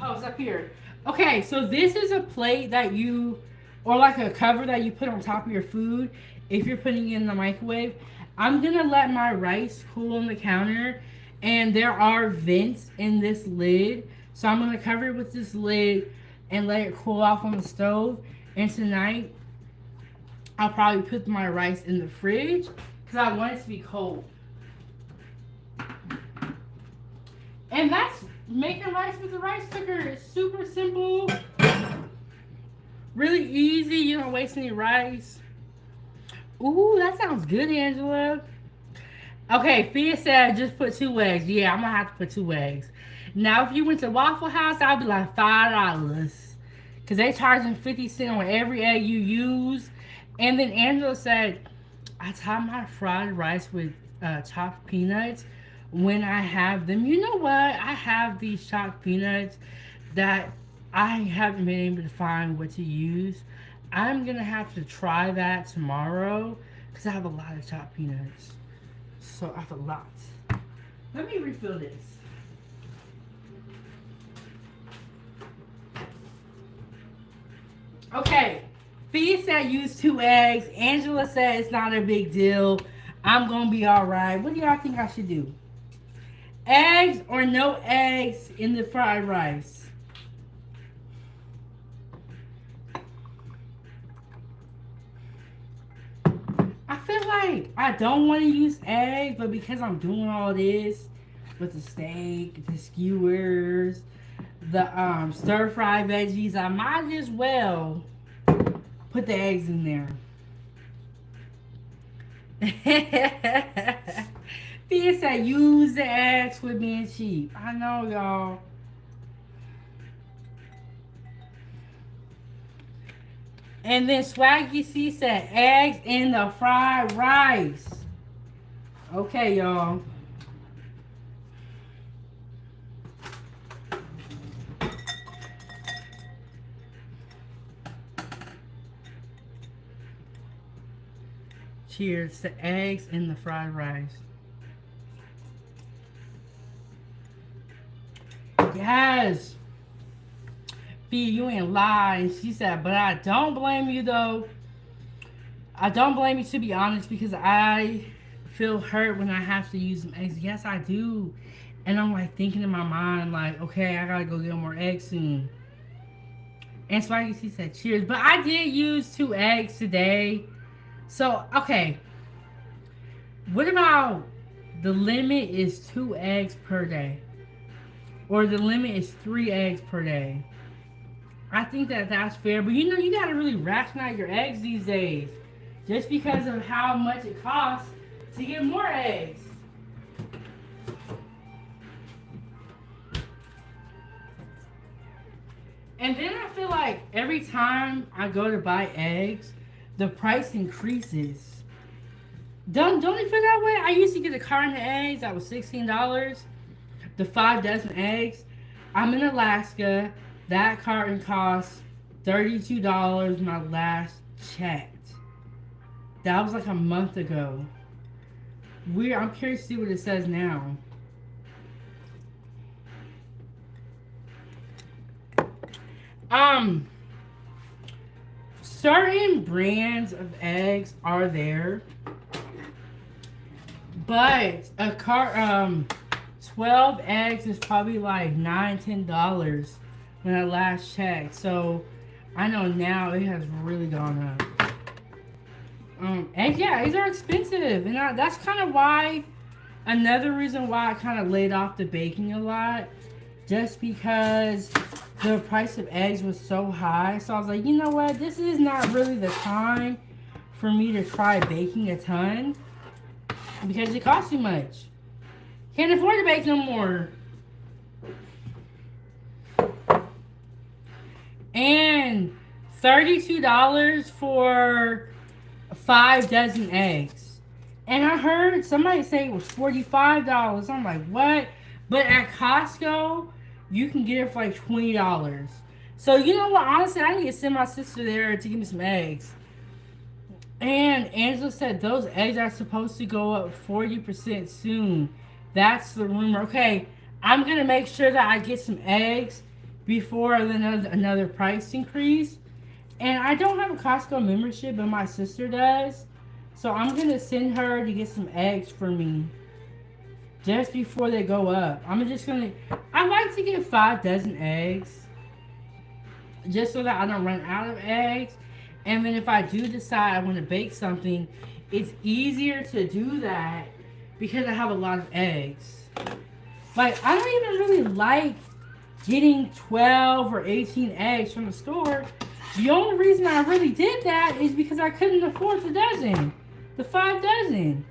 Oh, it's up here. Okay, so this is a plate that you, or like a cover that you put on top of your food if you're putting it in the microwave. I'm gonna let my rice cool on the counter, and there are vents in this lid. So I'm gonna cover it with this lid and let it cool off on the stove. And tonight, I'll probably put my rice in the fridge because I want it to be cold. And that's making rice with a rice cooker. It's super simple, really easy. You don't waste any rice. Ooh, that sounds good, Angela. Okay, Fia said just put 2 eggs. Yeah, I'm gonna have to put 2 eggs. Now, if you went to Waffle House, I'd be like $5. Because they charging 50 cents on every egg you use. And then Angela said, I top my fried rice with chopped peanuts when I have them. You know what? I have these chopped peanuts that I haven't been able to find what to use. I'm going to have to try that tomorrow because I have a lot of chopped peanuts. So I have a lot. Let me refill this. Okay. Fia said use 2 eggs. Angela said it's not a big deal. I'm going to be alright. What do y'all think I should do? Eggs or no eggs in the fried rice? I feel like I don't want to use eggs, but because I'm doing all this with the steak, the skewers, the stir-fried veggies, I might as well put the eggs in there. Fia said use the eggs with being cheap. I know, y'all. And then Swaggy C said eggs in the fried rice. Okay, y'all. Cheers to eggs in the fried rice. Yes. Fia, you ain't lying. She said, but I don't blame you though. I don't blame you, to be honest, because I feel hurt when I have to use some eggs. Yes, I do. And I'm like thinking in my mind, like, okay, I gotta go get more eggs soon. And Swaggy C said, cheers. But I did use 2 eggs today. So, okay. What about the limit is 2 eggs per day? Or the limit is 3 eggs per day? I think that that's fair. But you know, you gotta really ration out your eggs these days. Just because of how much it costs to get more eggs. And then I feel like every time I go to buy eggs, the price increases. Don't you feel that way? I used to get a carton of eggs that was $16. The 5 dozen eggs. I'm in Alaska. That carton cost $32 when I last checked. That was like a month ago. I'm curious to see what it says now. Um, certain brands of eggs are there, but 12 eggs is probably like $9, $10 when I last checked. So I know now it has really gone up. And yeah, eggs are expensive, and that's kind of why. Another reason why I kind of laid off the baking a lot, just because the price of eggs was so high. So I was like, you know what? This is not really the time for me to try baking a ton because it costs too much. Can't afford to bake no more. And $32 for 5 dozen eggs. And I heard somebody say it was $45. I'm like, what? But at Costco, you can get it for like $20. So you know what? Honestly, I need to send my sister there to give me some eggs. And Angela said those eggs are supposed to go up 40% soon. That's the rumor. Okay, I'm going to make sure that I get some eggs before another price increase. And I don't have a Costco membership, but my sister does. So I'm going to send her to get some eggs for me just before they go up. I'm just going to... I like to get 5 dozen eggs just so that I don't run out of eggs. And then if I do decide I want to bake something, it's easier to do that because I have a lot of eggs. Like, I don't even really like getting 12 or 18 eggs from the store. The only reason I really did that is because I couldn't afford the dozen. The 5 dozen.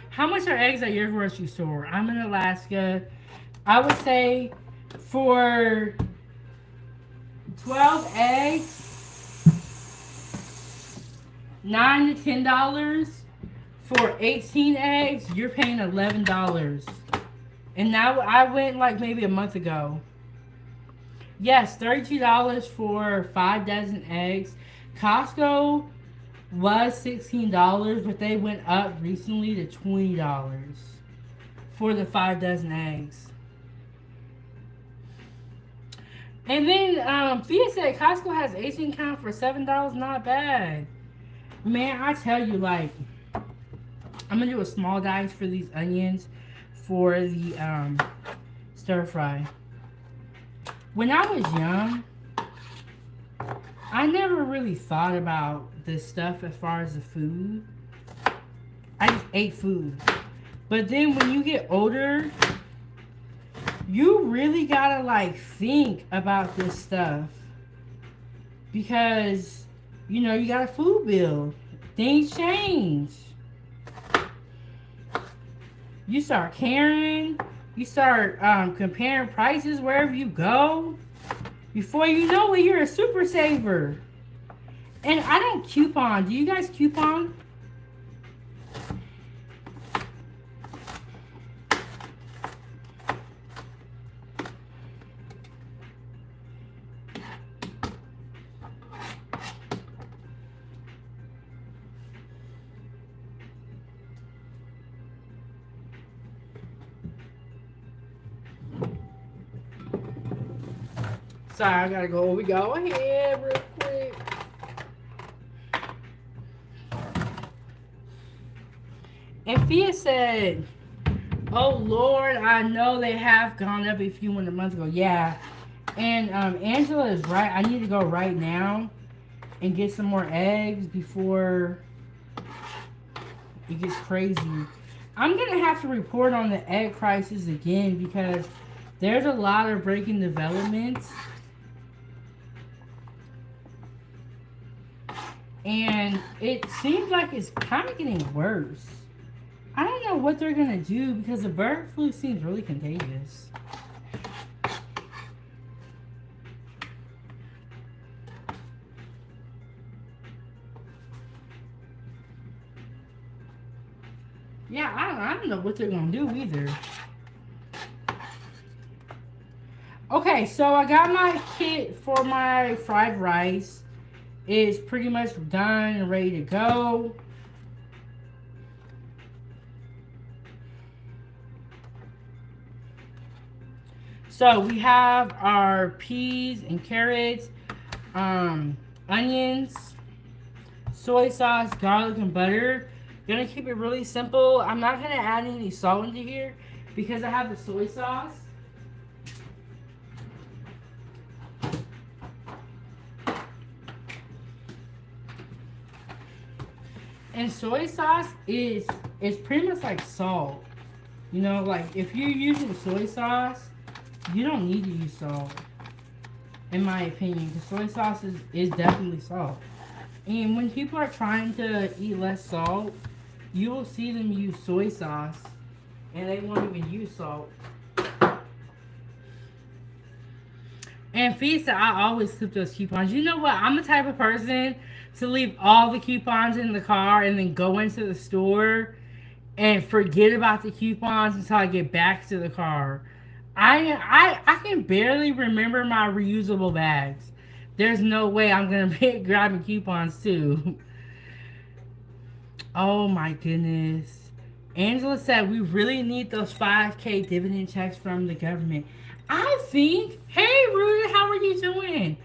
How much are eggs at your grocery store? I'm in Alaska. I would say for 12 eggs, $9 to $10. For 18 eggs, you're paying $11. And now I went like maybe a month ago. Yes, $32 for 5 dozen eggs. Costco was $16, but they went up recently to $20 for the 5 dozen eggs. And then Fia said Costco has 18 count for $7. Not bad. Man, I tell you, like, I'm gonna do a small dice for these onions for the stir fry. When I was young, I never really thought about this stuff as far as the food. I just ate food. But then when you get older, you really gotta like think about this stuff. Because, you know, you got a food bill. Things change. You start caring. You start comparing prices wherever you go. Before you know it, you're a super saver. And I don't coupon. Do you guys coupon? Sorry, I gotta go. We go ahead real quick. And Fia said, oh Lord, I know they have gone up a few months ago. Yeah. And Angela is right. I need to go right now and get some more eggs before it gets crazy. I'm gonna have to report on the egg prices again because there's a lot of breaking developments. And it seems like it's kind of getting worse. I don't know what they're going to do because the bird flu seems really contagious. Yeah, I don't know what they're going to do either. Okay, so I got my kit for my fried rice. It's pretty much done and ready to go. So we have our peas and carrots, onions, soy sauce, garlic, and butter. Gonna keep it really simple. I'm not gonna add any salt into here because I have the soy sauce. And soy sauce is pretty much like salt. You know, like if you're using soy sauce, you don't need to use salt, in my opinion, because soy sauce is definitely salt. And when people are trying to eat less salt, you will see them use soy sauce, and they won't even use salt. And Feast, I always clip those coupons. You know what? I'm the type of person to leave all the coupons in the car and then go into the store and forget about the coupons until I get back to the car. I can barely remember my reusable bags. There's no way I'm gonna be grabbing coupons too. Oh my goodness. Angela said we really need those 5K dividend checks from the government. I think, hey Rudy, how are you doing?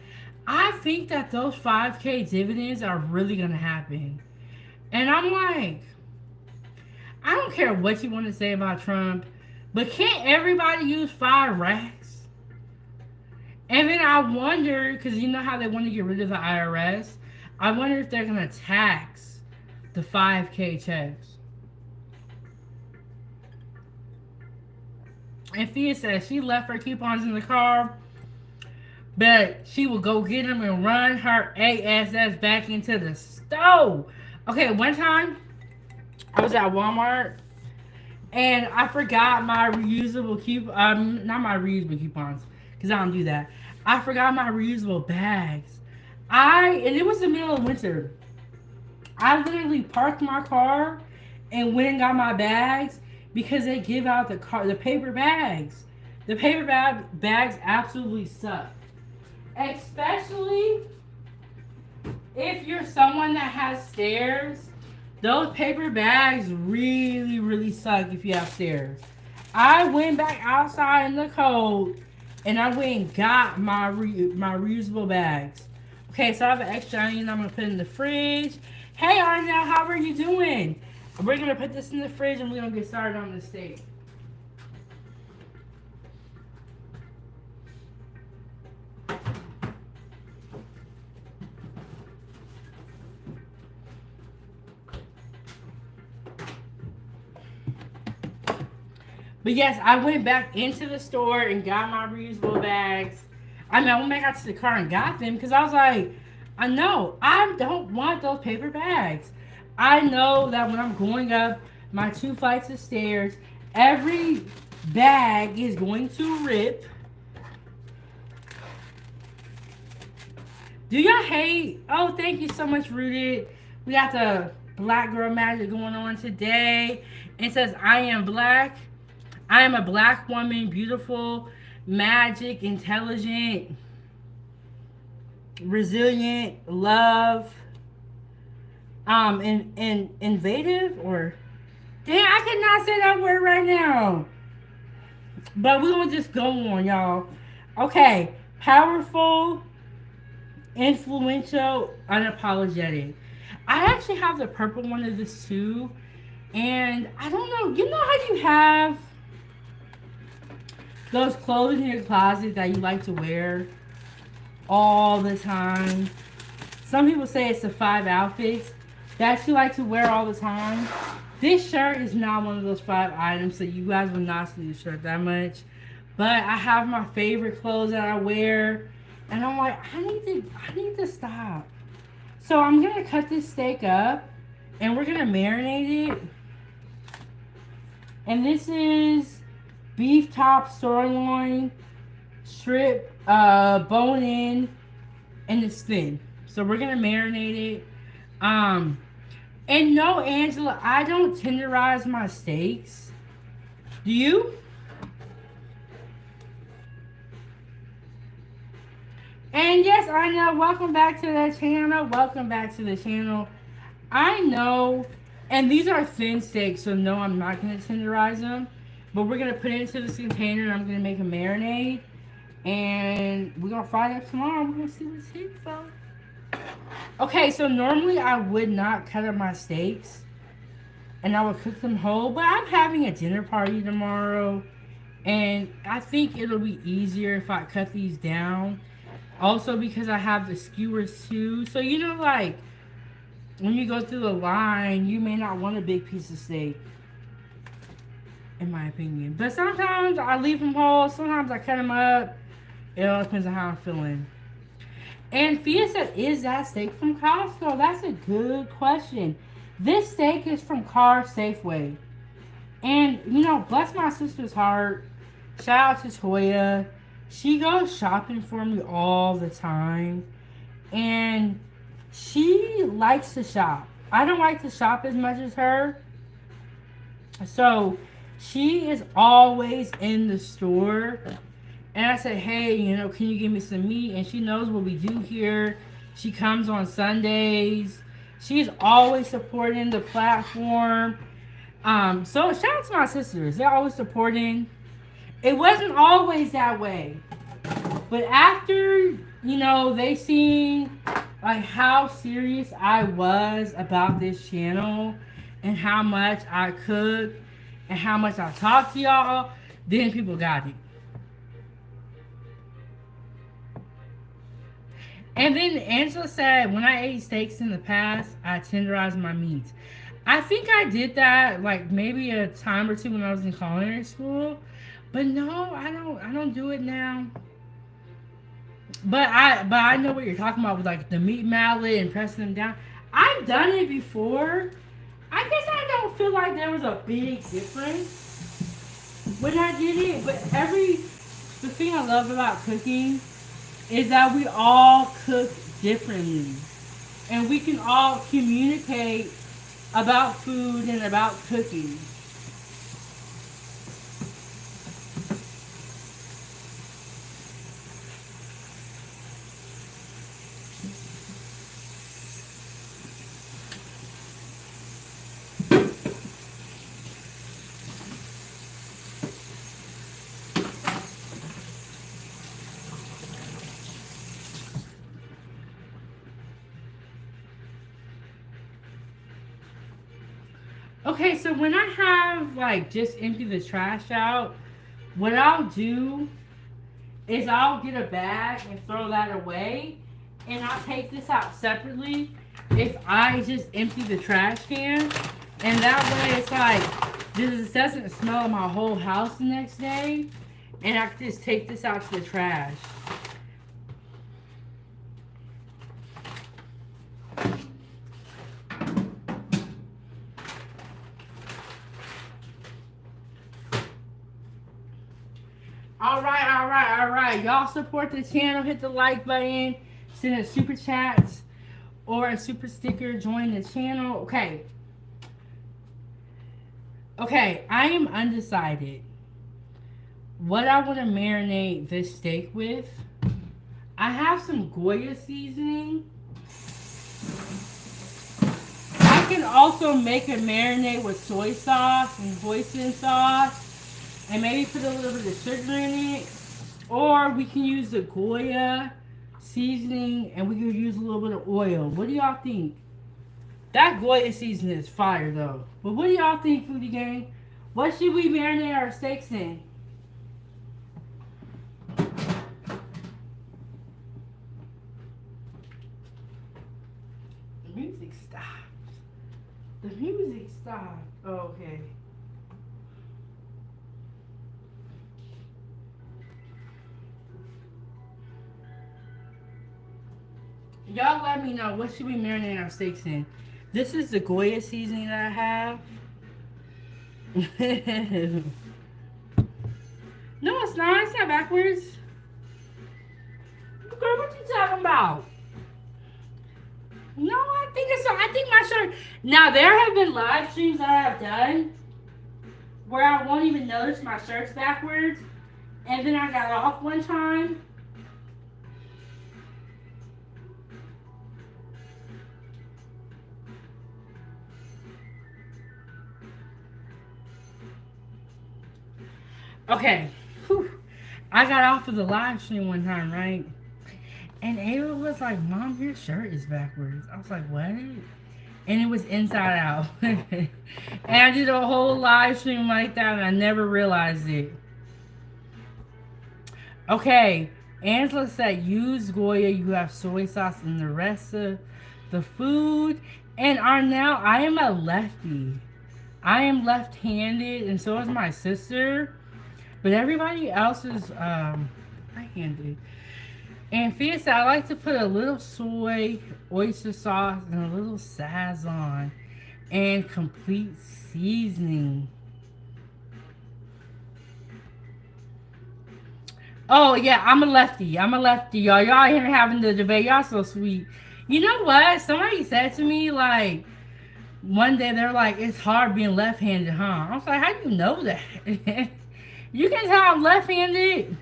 I think that those 5K dividends are really gonna happen. And I'm like, I don't care what you want to say about Trump, but can't everybody use 5 racks? And then I wonder, because you know how they want to get rid of the IRS, I wonder if they're going to tax the 5K checks. And Fia says she left her coupons in the car, but she will go get them and run her ASS back into the stove. Okay, one time I was at Walmart and I forgot my reusable not my reusable coupons, because I don't do that. I forgot my reusable bags. And it was the middle of winter. I literally parked my car and went and got my bags because they give out the paper bags. The paper bags absolutely suck. Especially if you're someone that has stairs. Those paper bags really, really suck if you have stairs. I went back outside in the cold and I went and got my reusable bags. Okay, so I have an extra onion I'm going to put in the fridge. Hey, Arnell, how are you doing? We're going to put this in the fridge and we're going to get started on the steak. But yes, I went back into the store and got my reusable bags. I went back out to the car and got them because I was like, I know, I don't want those paper bags. I know that when I'm going up my 2 flights of stairs, every bag is going to rip. Do y'all hate? Oh, thank you so much, Rooted. We got the Black Girl Magic going on today. It says, I am black. I am a black woman, beautiful, magic, intelligent, resilient, love, innovative, or dang, I cannot say that word right now. But we're gonna just go on, y'all. Okay, powerful, influential, unapologetic. I actually have the purple one of this too, and I don't know. You know how you have those clothes in your closet that you like to wear all the time? Some people say it's the 5 outfits that you like to wear all the time. This shirt is not one of those 5 items, so you guys will not see the shirt that much. But I have my favorite clothes that I wear, and I'm like, I need to stop. So I'm gonna cut this steak up, and we're gonna marinate it. And this is beef top sirloin, strip, bone in, and it's thin. So we're gonna marinate it. And no, Angela, I don't tenderize my steaks. Do you? And yes, I know. Welcome back to the channel. Welcome back to the channel. I know, and these are thin steaks, so no, I'm not gonna tenderize them. But we're gonna put it into this container and I'm gonna make a marinade. And we're gonna fry it up tomorrow. We're gonna see what's hit, so. Okay, so normally I would not cut up my steaks and I would cook them whole, but I'm having a dinner party tomorrow and I think it'll be easier if I cut these down. Also because I have the skewers too. So you know, like when you go through the line, you may not want a big piece of steak, in my opinion. But sometimes I leave them whole, sometimes I cut them up. It all depends on how I'm feeling. And Fia said, is that steak from Costco? That's a good question. This steak is from Car Safeway. And, you know, bless my sister's heart. Shout out to Toya. She goes shopping for me all the time. And she likes to shop. I don't like to shop as much as her. So, she is always in the store. And I said, hey, you know, can you give me some meat? And she knows what we do here. She comes on Sundays. She's always supporting the platform. So shout out to my sisters. They're always supporting. It wasn't always that way. But after, you know, they seen like how serious I was about this channel and how much I cook and how much I talk to y'all, then people got it. And then Angela said, when I ate steaks in the past, I tenderized my meats. I think I did that like maybe a time or two when I was in culinary school. But no, I don't do it now. But I know what you're talking about with like the meat mallet and pressing them down. I've done it before. I guess I don't feel like there was a big difference when I did it. But the thing I love about cooking is that we all cook differently. And we can all communicate about food and about cooking. Okay, so when I have like just empty the trash out, what I'll do is I'll get a bag and throw that away, and I'll take this out separately if I just empty the trash can, and that way it's like this doesn't smell my whole house the next day, and I can just take this out to the trash. All right. Y'all support the channel. Hit the like button. Send a super chat or a super sticker. Join the channel. Okay. Okay, I am undecided what I want to marinate this steak with. I have some Goya seasoning. I can also make a marinade with soy sauce and hoisin sauce. And maybe put a little bit of sugar in it. Or we can use the Goya seasoning and we can use a little bit of oil. What do y'all think? That Goya seasoning is fire though. But what do y'all think, Foodie Gang? What should we marinate our steaks in? The music stopped. The music stopped. Oh, okay. Y'all let me know what should we marinate our steaks in. This is the Goya seasoning that I have. No, it's not. It's not backwards. Girl, what you talking about? No, I think my shirt. Now, there have been live streams that I have done where I won't even notice my shirt's backwards. And then I got off one time. Okay. Whew. I got off of the live stream one time, right? And Ava was like, Mom, your shirt is backwards. I was like, what? And it was inside out. And I did a whole live stream like that and I never realized it. Okay. Angela said, use Goya. You have soy sauce in the rest of the food. And Arnell, I am a lefty. I am left-handed, and so is my sister. But everybody else is right-handed. And Fia said, I like to put a little soy, oyster sauce, and a little Sazon, and complete seasoning. Oh, yeah, I'm a lefty, y'all. Y'all here having the debate. Y'all so sweet. You know what? Somebody said to me, like, one day they're like, it's hard being left-handed, huh? I was like, how do you know that? You can tell I'm left-handed.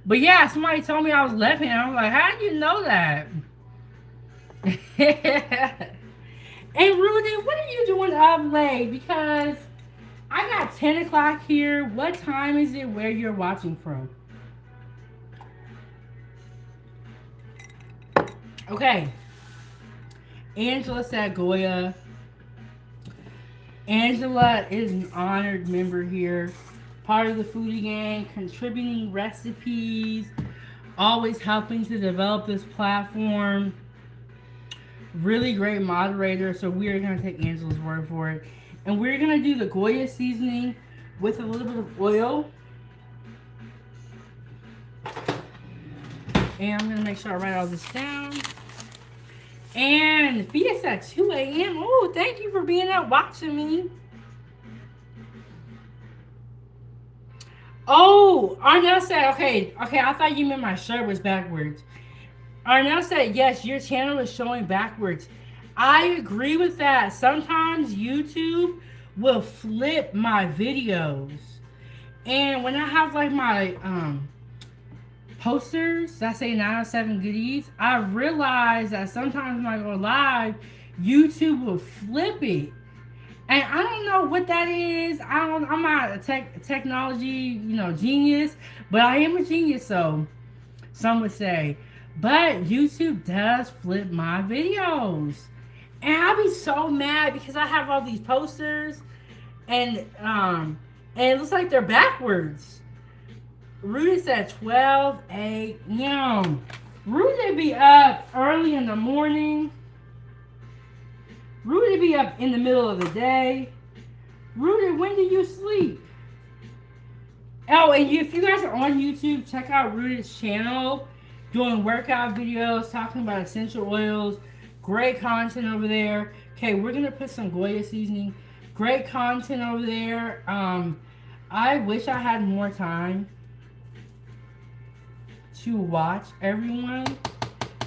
But yeah, somebody told me I was left-handed. I was like, how do you know that? And Rudy, what are you doing up late? Because I got 10 o'clock here. What time is it where you're watching from? Okay. Angela said Goya. Angela is an honored member here. Part of the foodie gang, contributing recipes, always helping to develop this platform. Really great moderator, so we are going to take Angela's word for it. And we're going to do the Goya seasoning with a little bit of oil. And I'm going to make sure I write all this down. And Fetus at 2 a.m. Oh, thank you for being out watching me. Oh, Arnell said, okay, I thought you meant my shirt was backwards. Arnell said, yes, your channel is showing backwards. I agree with that. Sometimes YouTube will flip my videos. And when I have like my posters that say 907 goodies, I realize that sometimes when I go live, YouTube will flip it. And I don't know what that is. I'm not a technology, genius, but I am a genius, so some would say. But YouTube does flip my videos. And I'll be so mad because I have all these posters and it looks like they're backwards. Rudy said 12 a.m. Rudy be up early in the morning. Rudy be up in the middle of the day. Rudy, when do you sleep? Oh, and if you guys are on YouTube, check out Rudy's channel. Doing workout videos, talking about essential oils. Great content over there. Okay, we're going to put some Goya seasoning. Great content over there. I wish I had more time to watch everyone,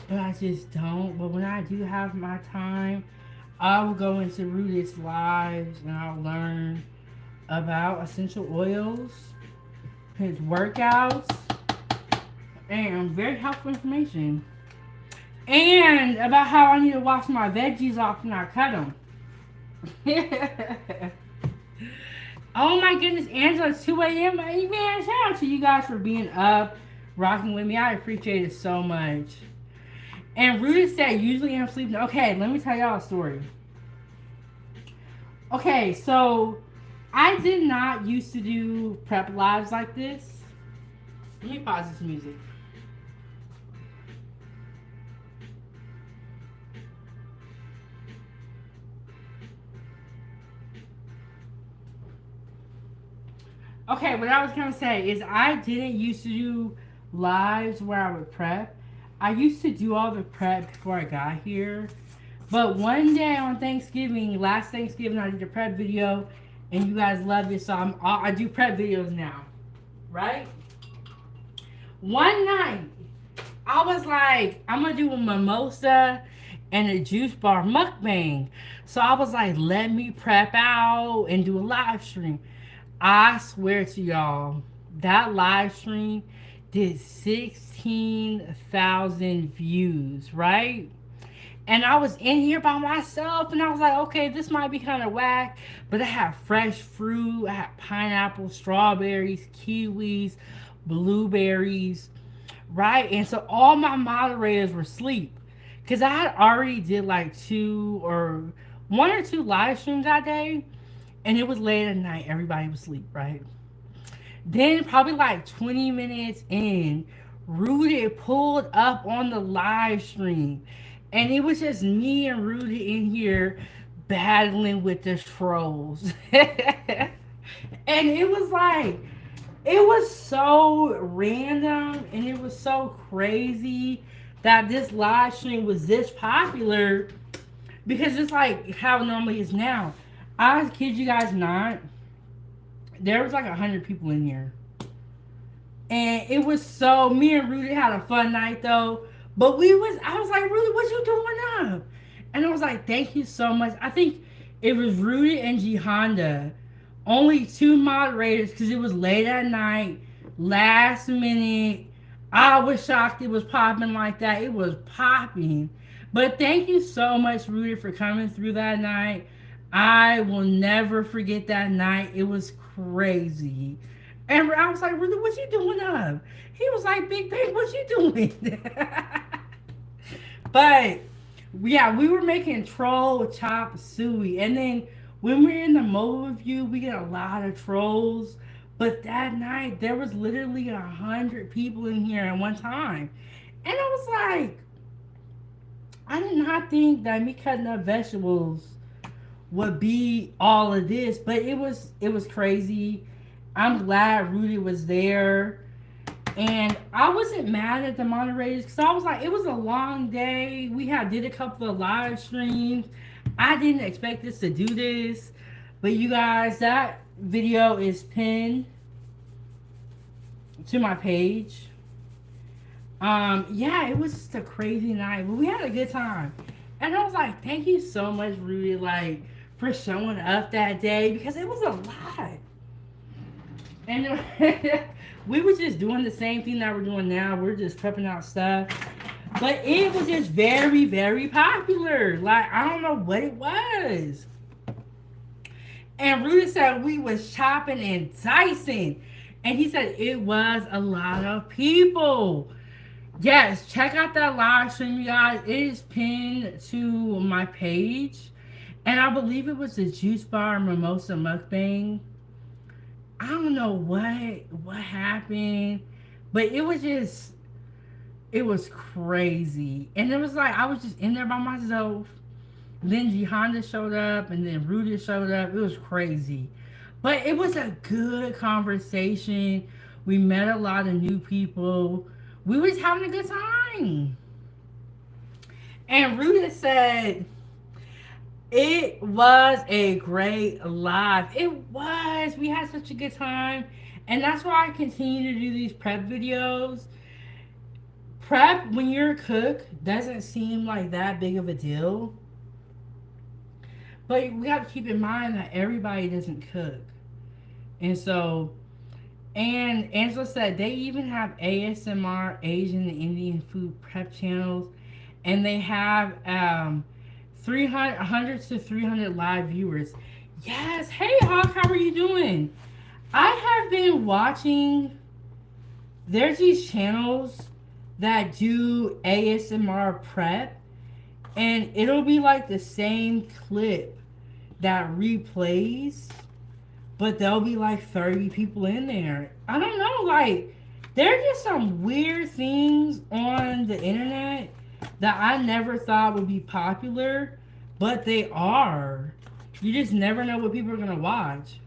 but I just don't. But when I do have my time, I will go into Rudy's lives and I'll learn about essential oils, his workouts, and very helpful information. And about how I need to wash my veggies off when I cut them. Oh my goodness, Angela, it's 2 a.m. Man, shout out to you guys for being up, rocking with me. I appreciate it so much. And Rudy said, usually I'm sleeping. Okay, let me tell y'all a story. Okay, so I did not used to do prep lives like this. Let me pause this music. Okay, what I was going to say is I didn't used to do lives where I would prep. I used to do all the prep before I got here. But one day on Thanksgiving, last Thanksgiving, I did a prep video, and you guys loved it, so I do prep videos now, right? One night, I was like, I'm going to do a mimosa and a juice bar mukbang. So I was like, let me prep out and do a live stream. I swear to y'all, that live stream did 16,000 views, right? And I was in here by myself, and I was like, okay, this might be kind of whack. But I had fresh fruit, I had pineapple, strawberries, kiwis, blueberries, right? And so all my moderators were asleep. Because I had already did like one or two live streams that day, and it was late at night. Everybody was asleep, right? Then probably like 20 minutes in, Rudy pulled up on the live stream. And it was just me and Rudy in here battling with the trolls. And it was like, it was so random and it was so crazy that this live stream was this popular because it's like how it normally is now. I kid you guys not, there was like 100 people in here. And it was so, me and Rudy had a fun night though. But I was like, Rudy, what you doing up? And I was like, thank you so much. I think it was Rudy and G Honda. Only two moderators because it was late at night, last minute. I was shocked it was popping like that. It was popping. But thank you so much, Rudy, for coming through that night. I will never forget that night. It was crazy. And I was like, Rudy, what you doing up? He was like, Big Bang, what you doing? But yeah, we were making troll chop suey. And then when we're in the mobile view, we get a lot of trolls. But that night, there was literally 100 people in here at one time. And I was like, I did not think that me cutting up vegetables would be all of this. But it was crazy. I'm glad Rudy was there. And I wasn't mad at the moderators because I was like, it was a long day. We did a couple of live streams. I didn't expect us to do this. But you guys, that video is pinned to my page. Yeah, it was just a crazy night. But we had a good time. And I was like, thank you so much, Rudy, like, for showing up that day because it was a lot. And we were just doing the same thing that we're doing now. We're just prepping out stuff. But it was just very, very popular. Like, I don't know what it was. And Rudy said we was chopping and dicing. And he said it was a lot of people. Yes, check out that live stream, you guys. It is pinned to my page. And I believe it was the Juice Bar Mimosa Mukbang. I don't know what happened, but it was crazy. And it was like I was just in there by myself. Then G Honda showed up and then Rudy showed up. It was crazy. But it was a good conversation. We met a lot of new people. We was having a good time. And Rudy said it was a great live. It was. We had such a good time. And that's why I continue to do these prep videos. Prep, when you're a cook, doesn't seem like that big of a deal. But we have to keep in mind that everybody doesn't cook. And so, and Angela said they even have ASMR, Asian and Indian food prep channels. And they have 100 to 300 live viewers. Yes. Hey, Hawk, how are you doing? I have been watching, there's these channels that do ASMR prep, and it'll be like the same clip that replays, but there'll be like 30 people in there. I don't know, like, there are just some weird things on the internet that I never thought would be popular, but they are. You just never know what people are gonna watch.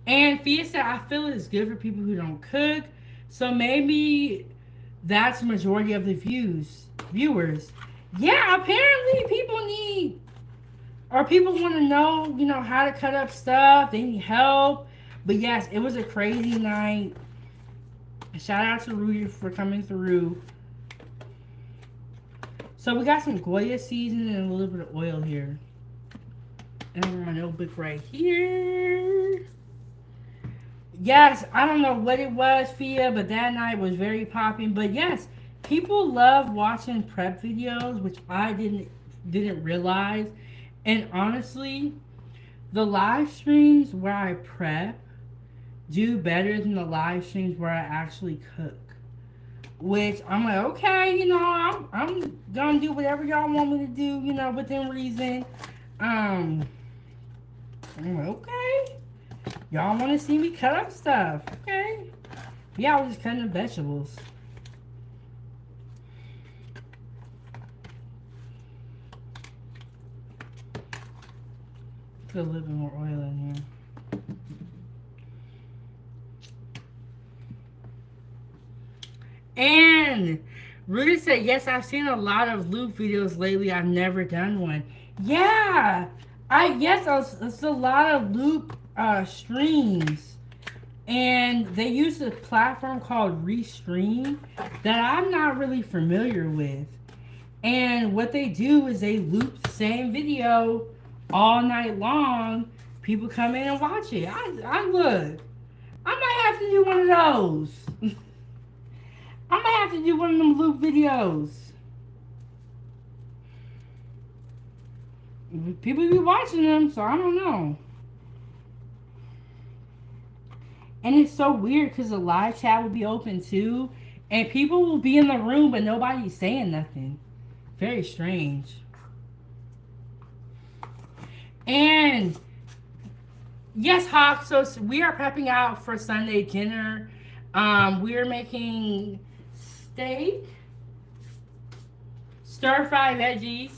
And Fia said, I feel it's good for people who don't cook. So maybe that's the majority of the viewers. Yeah, apparently people want to know, how to cut up stuff. They need help. But yes, it was a crazy night. Shout out to Rudy for coming through. So we got some Goya seasoning and a little bit of oil here. And my notebook right here. Yes, I don't know what it was, Fia, but that night was very popping. But yes, People love watching prep videos, which I didn't realize. And honestly, the live streams where I prep do better than the live streams where I actually cook. Which I'm like, okay, I'm gonna do whatever y'all want me to do, within reason. Um, I'm like, okay, y'all want to see me cut up stuff, okay? Yeah, I was just cutting the vegetables. Put a little bit more oil in here. And Rudy said, yes, I've seen a lot of loop videos lately. I've never done one. Yeah, it's a lot of loop streams. And they use a platform called Restream that I'm not really familiar with. And what they do is they loop the same video all night long. People come in and watch it. I look. I might have to do one of those. I might have to do one of them loop videos. People be watching them, so I don't know. And it's so weird because the live chat will be open too, and people will be in the room, but nobody's saying nothing. Very strange. And yes, Hawk. So we are prepping out for Sunday dinner. We are making steak, stir-fried veggies,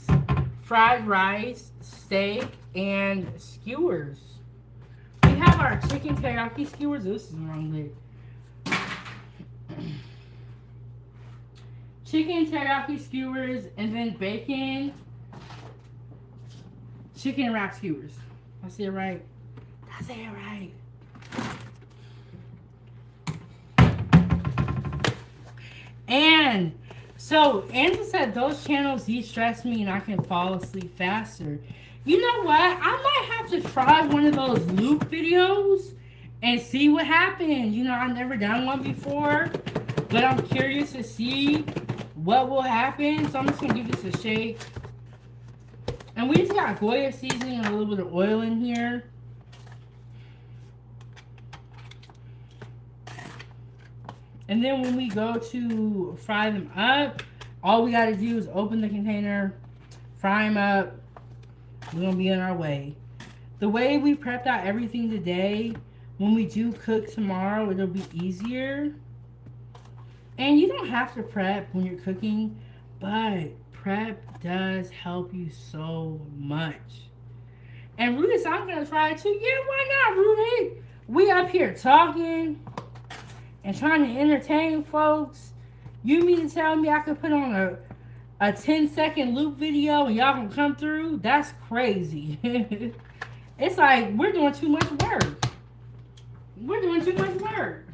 fried rice, steak, and skewers. We have our chicken teriyaki skewers. This is the wrong lid. Chicken teriyaki skewers, and then bacon, chicken wrap skewers. I say it right. I say it right. And so Angela said those channels de-stress me and I can fall asleep faster. You know what? I might have to try one of those loop videos and see what happens. I've never done one before, but I'm curious to see what will happen. So I'm just gonna give this a shake. And we just got Goya seasoning and a little bit of oil in here. And then when we go to fry them up, all we got to do is open the container, fry them up. We're going to be on our way. The way we prepped out everything today, when we do cook tomorrow, it'll be easier. And you don't have to prep when you're cooking, but prep does help you so much. And Rudy said, I'm going to try it too. Yeah, why not, Rudy? We up here talking and trying to entertain folks. You mean to tell me I could put on a 10-second loop video and y'all can come through? That's crazy. It's like we're doing too much work. We're doing too much work.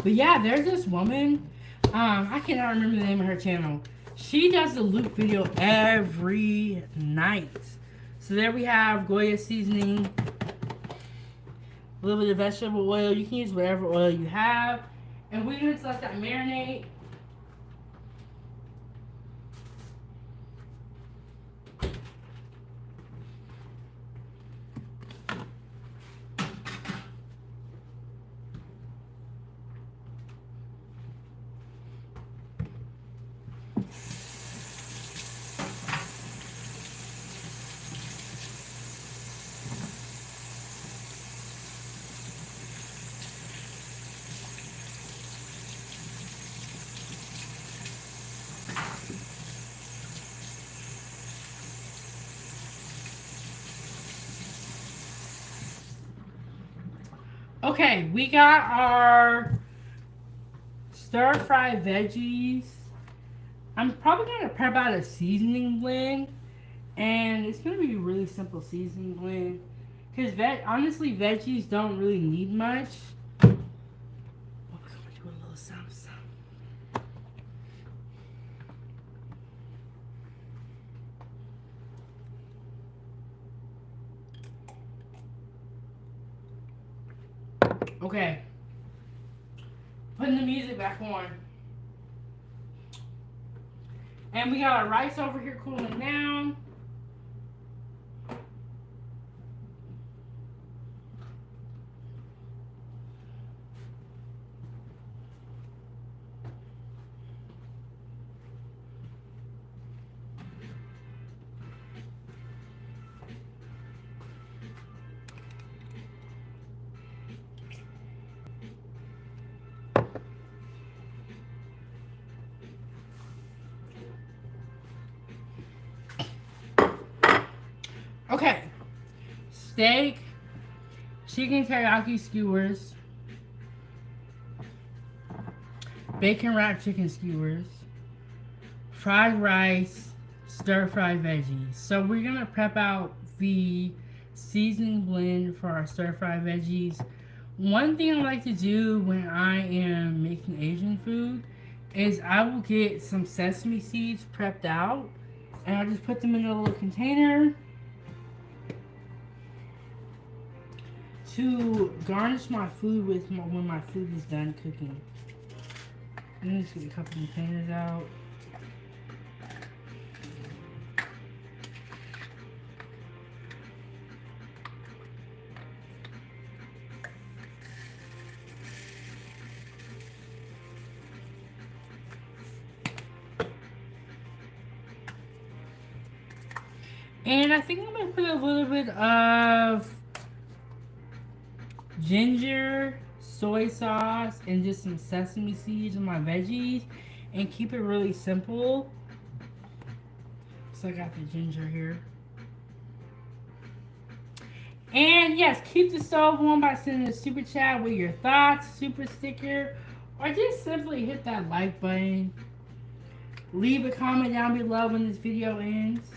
But yeah, there's this woman. I cannot remember the name of her channel. She does the loop video every night. So there we have Goya seasoning, a little bit of vegetable oil. You can use whatever oil you have. And we're going to let that marinate. Okay, we got our stir-fried veggies. I'm probably going to prep out a seasoning blend. And it's going to be a really simple seasoning blend. Because honestly, veggies don't really need much. But we're going to do a little something. Okay. putting the music back on. And we got our rice over here cooling down. Okay, steak, chicken teriyaki skewers, bacon wrapped chicken skewers, fried rice, stir fried veggies. So we're gonna prep out the seasoning blend for our stir fried veggies. One thing I like to do when I am making Asian food is I will get some sesame seeds prepped out and I just put them in a little container to garnish my food with when my food is done cooking. I'm just get a couple containers out. And I think I'm going to put a little bit of ginger, soy sauce, and just some sesame seeds in my veggies and keep it really simple. So I got the ginger here. And yes, keep the stove on by sending a super chat with your thoughts, super sticker, or just simply hit that like button. Leave a comment down below when this video ends.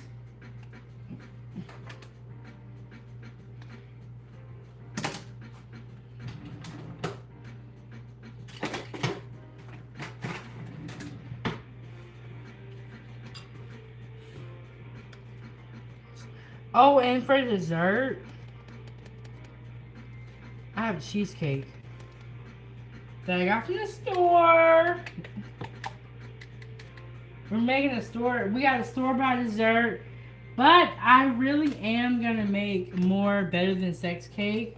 Oh, and for dessert, I have cheesecake that I got from the store. We're making we got a store-bought dessert, but I really am gonna make more better than sex cake,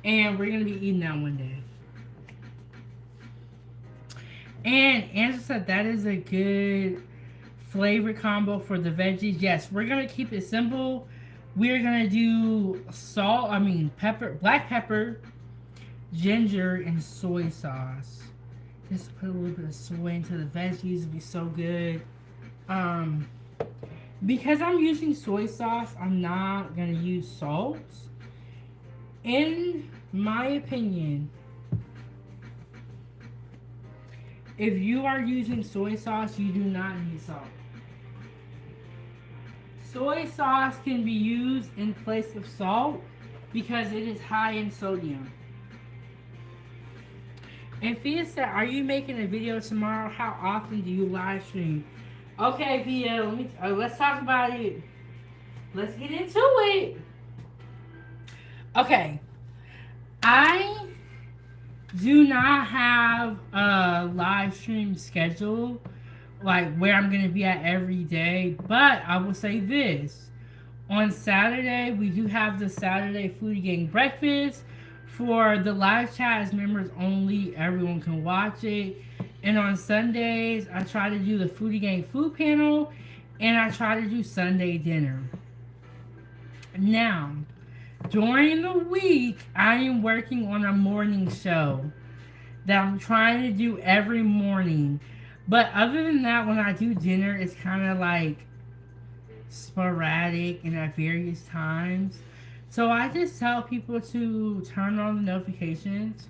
and we're gonna be eating that one day. And Angela said that is a good flavor combo for the veggies. Yes, we're gonna keep it simple. We're gonna do pepper, black pepper, ginger, and soy sauce. Just put a little bit of soy into the veggies. It'll be so good. Because I'm using soy sauce, I'm not gonna use salt. In my opinion, if you are using soy sauce, you do not need salt. Soy sauce can be used in place of salt because it is high in sodium. And Fia said, are you making a video tomorrow? How often do you live stream? Okay, Fia, let's talk about it. Let's get into it. Okay. I do not have a live stream schedule like where I'm going to be at every day, but I will say this. On Saturday, we do have the Saturday Foodie Gang Breakfast. For the live chat as members only, everyone can watch it. And on Sundays, I try to do the Foodie Gang Food Panel, and I try to do Sunday dinner. Now, during the week, I am working on a morning show that I'm trying to do every morning. But other than that, when I do dinner, it's kind of like sporadic and at various times. So I just tell people to turn on the notifications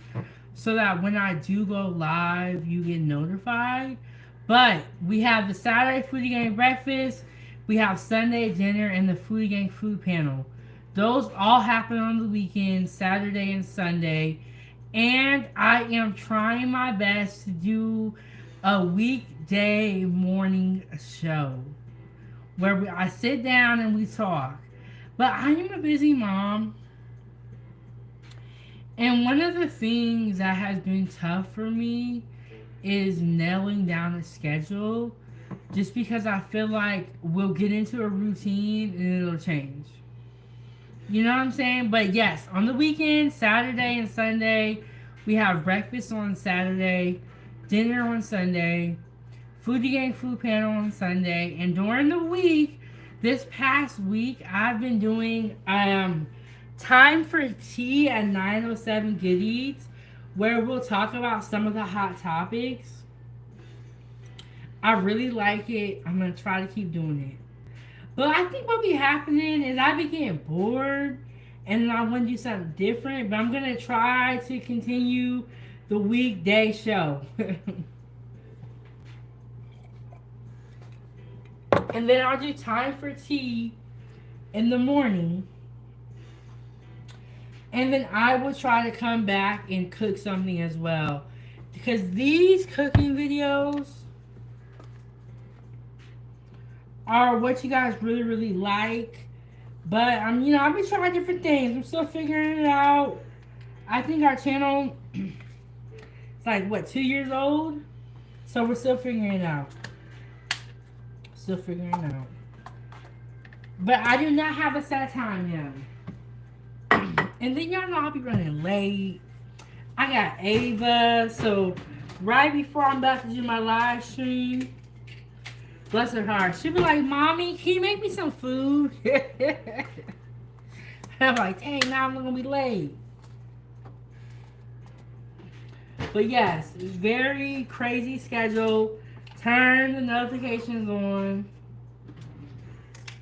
so that when I do go live, you get notified. But we have the Saturday Foodie Gang Breakfast, we have Sunday dinner, and the Foodie Gang Food Panel. Those all happen on the weekend, Saturday and Sunday. And I am trying my best to do a weekday morning show where I sit down and we talk. But I am a busy mom, And one of the things that has been tough for me is nailing down a schedule just because I feel like we'll get into a routine and it'll change. You know what I'm saying? But yes, on the weekend, Saturday and Sunday, we have breakfast on Saturday, dinner on Sunday, Foodie Gang Food Panel on Sunday, and during the week, this past week, I've been doing time for tea at 907 Good Eats, where we'll talk about some of the hot topics. I really like it. I'm gonna try to keep doing it. But I think what be happening is I be getting bored and then I want to do something different. But I'm going to try to continue the weekday show. And then I'll do time for tea in the morning. And then I will try to come back and cook something as well. Because these cooking videos are what you guys really, really like. But I've been trying different things. I'm still figuring it out. I think our channel is like 2 years old? So we're still figuring it out. Still figuring it out. But I do not have a set time yet. And then y'all know I'll be running late. I got Ava, so right before I'm about to do my live stream, bless her heart, she'll be like, Mommy, can you make me some food? I'm like, dang, now I'm gonna be late. But yes, it's very crazy schedule. Turn the notifications on.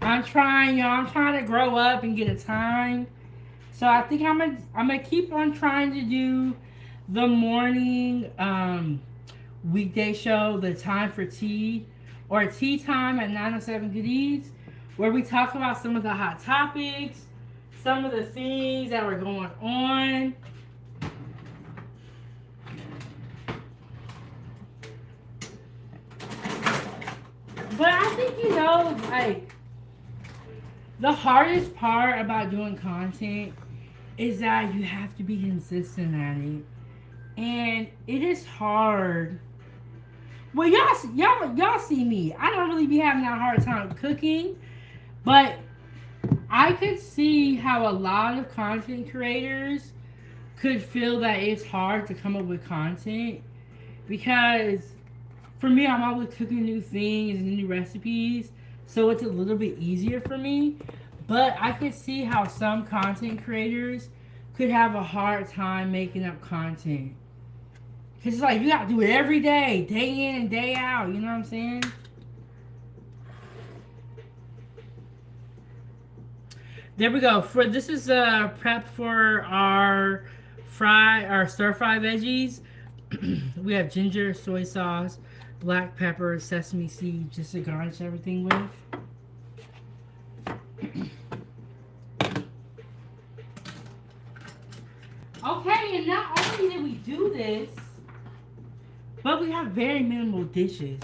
I'm trying, y'all. I'm trying to grow up and get a time. So I think I'm gonna keep on trying to do the morning weekday show, the time for tea, or tea time at 907 Good Eats, where we talk about some of the hot topics, some of the things that were going on. But I think, like, the hardest part about doing content is that you have to be consistent at it. And it is hard. Well, y'all see me. I don't really be having that hard time cooking. But I could see how a lot of content creators could feel that it's hard to come up with content. Because for me, I'm always cooking new things and new recipes. So it's a little bit easier for me. But I could see how some content creators could have a hard time making up content. Because it's like, you got to do it every day in and day out. You know what I'm saying? There we go. This is a prep for our stir fry veggies. We have ginger, soy sauce, black pepper, sesame seeds, just to garnish everything with. Okay, and not only did we do this, but we have very minimal dishes.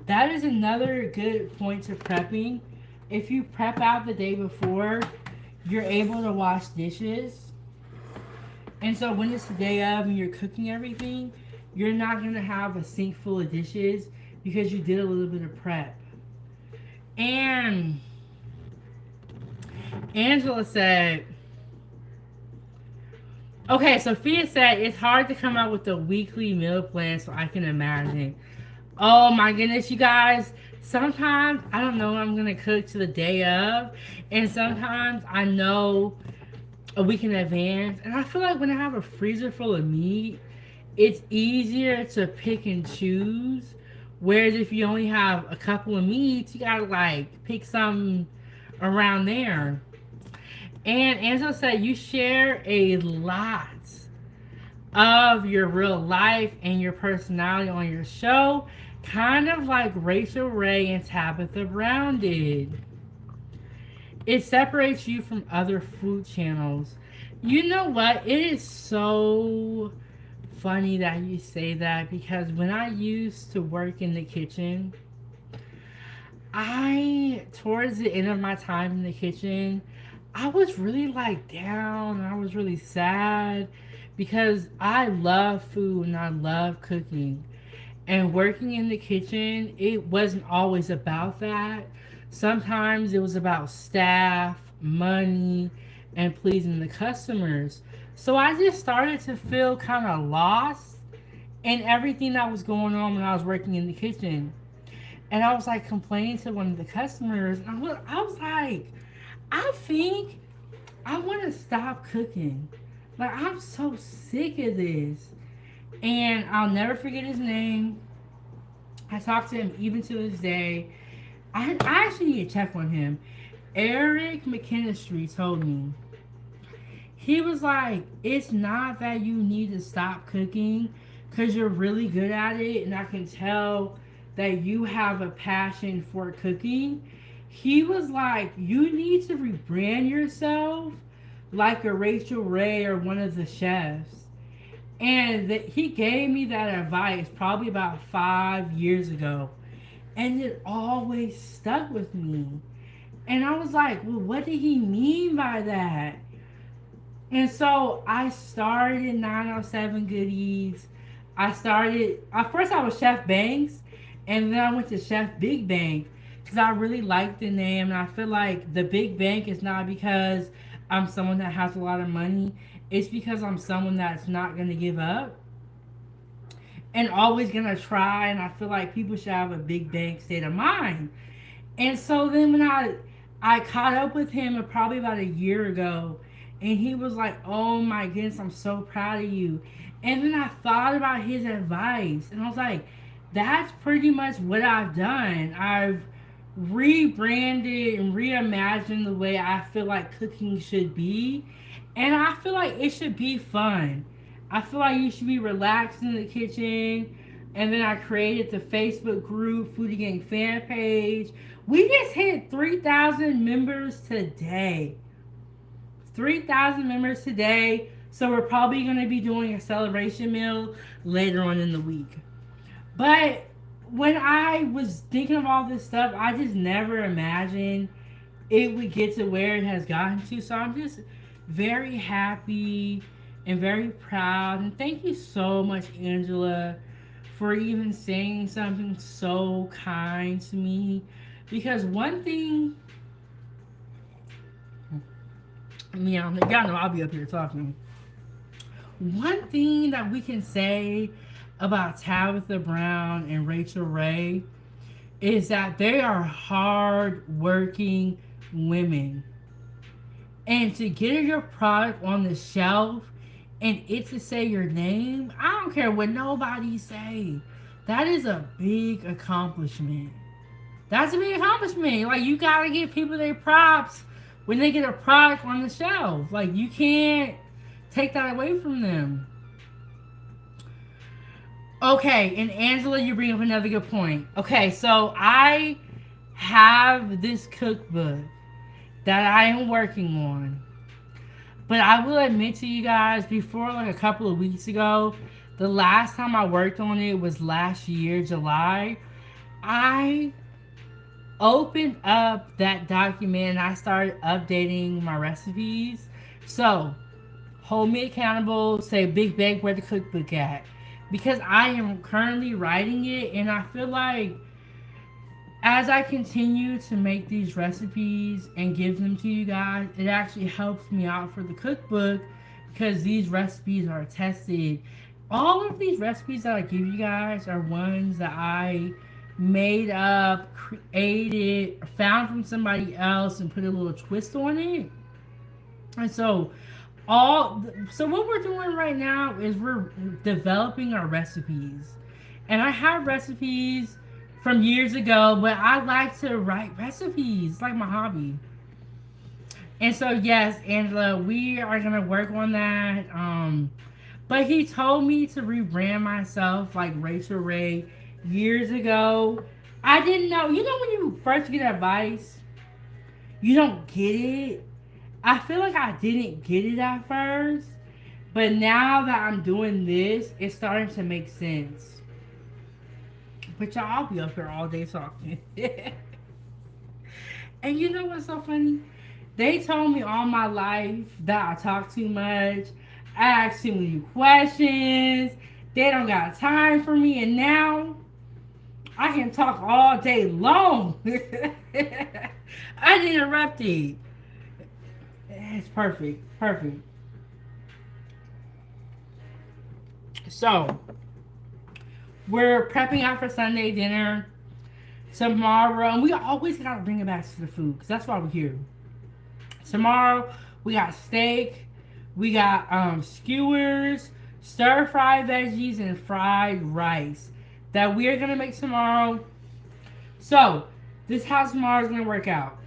That is another good point to prepping. If you prep out the day before, you're able to wash dishes. And so when it's the day of and you're cooking everything, you're not going to have a sink full of dishes because you did a little bit of prep. And Angela said, okay, Sophia said, it's hard to come up with a weekly meal plan, so I can imagine. Oh my goodness, you guys. Sometimes I don't know what I'm going to cook to the day of. And sometimes I know a week in advance. And I feel like when I have a freezer full of meat, it's easier to pick and choose. Whereas if you only have a couple of meats, you got to like pick some around there. And Angela said you share a lot of your real life and your personality on your show, kind of like Rachel Ray and Tabitha Brown did. It separates you from other food channels. You know what? It is so funny that you say that, because when I used to work in the kitchen, towards the end of my time in the kitchen, I was really like down. I was really sad because I love food and I love cooking. And working in the kitchen, it wasn't always about that. Sometimes it was about staff, money, and pleasing the customers. So I just started to feel kind of lost in everything that was going on when I was working in the kitchen. And I was like complaining to one of the customers. And I was like, I think I want to stop cooking. Like, I'm so sick of this. And I'll never forget his name. I talk to him even to this day. I actually need to check on him. Eric McKinstry told me. He was like, it's not that you need to stop cooking because you're really good at it. And I can tell that you have a passion for cooking. He was like, you need to rebrand yourself like a Rachel Ray or one of the chefs. And he gave me that advice probably about 5 years ago. And it always stuck with me. And I was like, well, what did he mean by that? And so I started 907 Goodies. At first I was Chef Banks, and then I went to Chef Big Bank because I really liked the name. And I feel like the Big Bank is not because I'm someone that has a lot of money, it's because I'm someone that's not going to give up and always going to try. And I feel like people should have a big bank state of mind. And so then when I caught up with him probably about a year ago, and he was like, oh my goodness, I'm so proud of you. And then I thought about his advice, and I was like, that's pretty much what I've done. I've rebranded and reimagined the way I feel like cooking should be. And I feel like it should be fun. I feel like you should be relaxed in the kitchen. And then I created the Facebook group, Foodie Gang fan page. We just hit 3,000 members today. 3,000 members today. So we're probably going to be doing a celebration meal later on in the week. But when I was thinking of all this stuff, I just never imagined it would get to where it has gotten to. So I'm just very happy and very proud. And thank you so much, Angela, for even saying something so kind to me. Because one thing, y'all know I'll be up here talking. One thing that we can say about Tabitha Brown and Rachel Ray is that they are hard working women. And to get your product on the shelf and it to say your name, I don't care what nobody say. That is a big accomplishment. That's a big accomplishment. Like, you gotta give people their props when they get a product on the shelf. Like, you can't take that away from them. Okay, and Angela, you bring up another good point. Okay, so I have this cookbook that I am working on. But I will admit to you guys, before like a couple of weeks ago, the last time I worked on it was last year, July. I opened up that document and I started updating my recipes. So, hold me accountable, say Big Bang, where the cookbook at? Because I am currently writing it, and I feel like as I continue to make these recipes and give them to you guys, it actually helps me out for the cookbook because these recipes are tested. All of these recipes that I give you guys are ones that I made up, created, found from somebody else, and put a little twist on it. And so what we're doing right now is we're developing our recipes. And I have recipes from years ago, but I like to write recipes. It's like my hobby. And so yes, Angela, we are gonna work on that. But he told me to rebrand myself like Rachel Ray years ago. I didn't know. You know when you first get advice, you don't get it. I feel like I didn't get it at first, but now that I'm doing this, it's starting to make sense. But y'all, I'll be up here all day talking. And you know what's so funny? They told me all my life that I talk too much. I ask too many questions. They don't got time for me, and now I can talk all day long. Uninterrupted. It's perfect. Perfect. So, we're prepping out for Sunday dinner tomorrow. And we always got to bring it back to the food because that's why we're here. Tomorrow, we got steak. We got skewers, stir fried veggies, and fried rice that we are going to make tomorrow. So, this is how tomorrow is going to work out.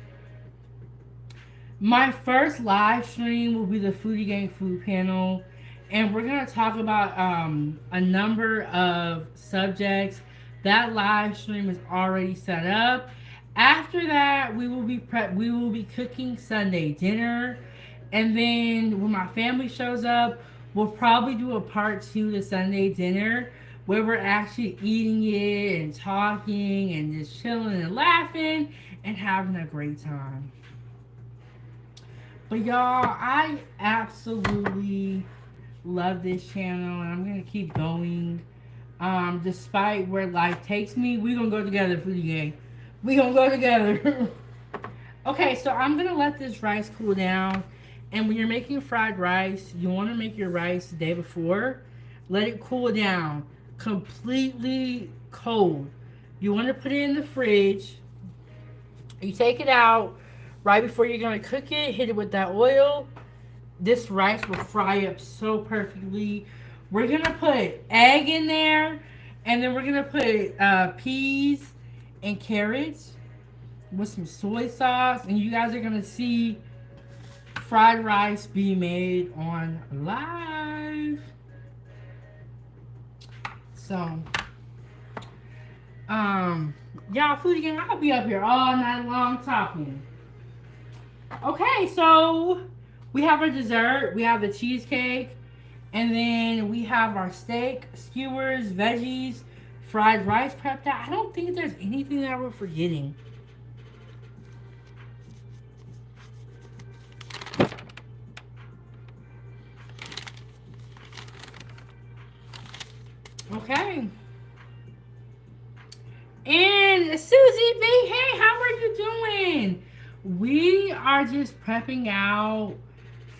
My first live stream will be the Foodie Gang Food Panel, and we're going to talk about a number of subjects. That live stream is already set up. After that, we will be cooking Sunday dinner, and then when my family shows up, we'll probably do a part 2 to Sunday dinner where we're actually eating it and talking and just chilling and laughing and having a great time. But y'all, I absolutely love this channel and I'm going to keep going. Despite where life takes me, we're going to go together for the game. We're going to go together. Okay, so I'm going to let this rice cool down. And when you're making fried rice, you want to make your rice the day before. Let it cool down. Completely cold. You want to put it in the fridge. You take it out right before you're going to cook it. Hit it with that oil. This rice will fry up so perfectly. We're going to put egg in there. And then we're going to put peas and carrots with some soy sauce. And you guys are going to see fried rice be made on live. So, y'all, food again, I'll be up here all night long talking. Okay, so we have our dessert. We have the cheesecake. And then we have our steak, skewers, veggies, fried rice prepped out. I don't think there's anything that we're forgetting. Okay. And Susie B, hey, how are you doing? We are just prepping out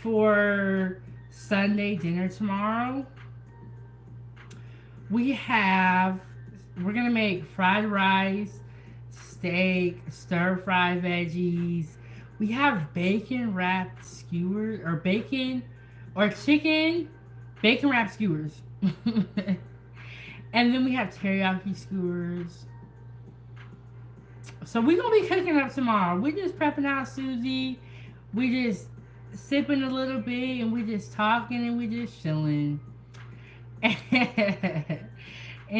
for Sunday dinner tomorrow. We're gonna make fried rice, steak, stir fried veggies. We have bacon wrapped skewers or bacon or chicken bacon wrapped skewers. And then we have teriyaki skewers. So we're going to be cooking up tomorrow. We're just prepping out Susie. We just sipping a little bit and we just talking and we just chilling. And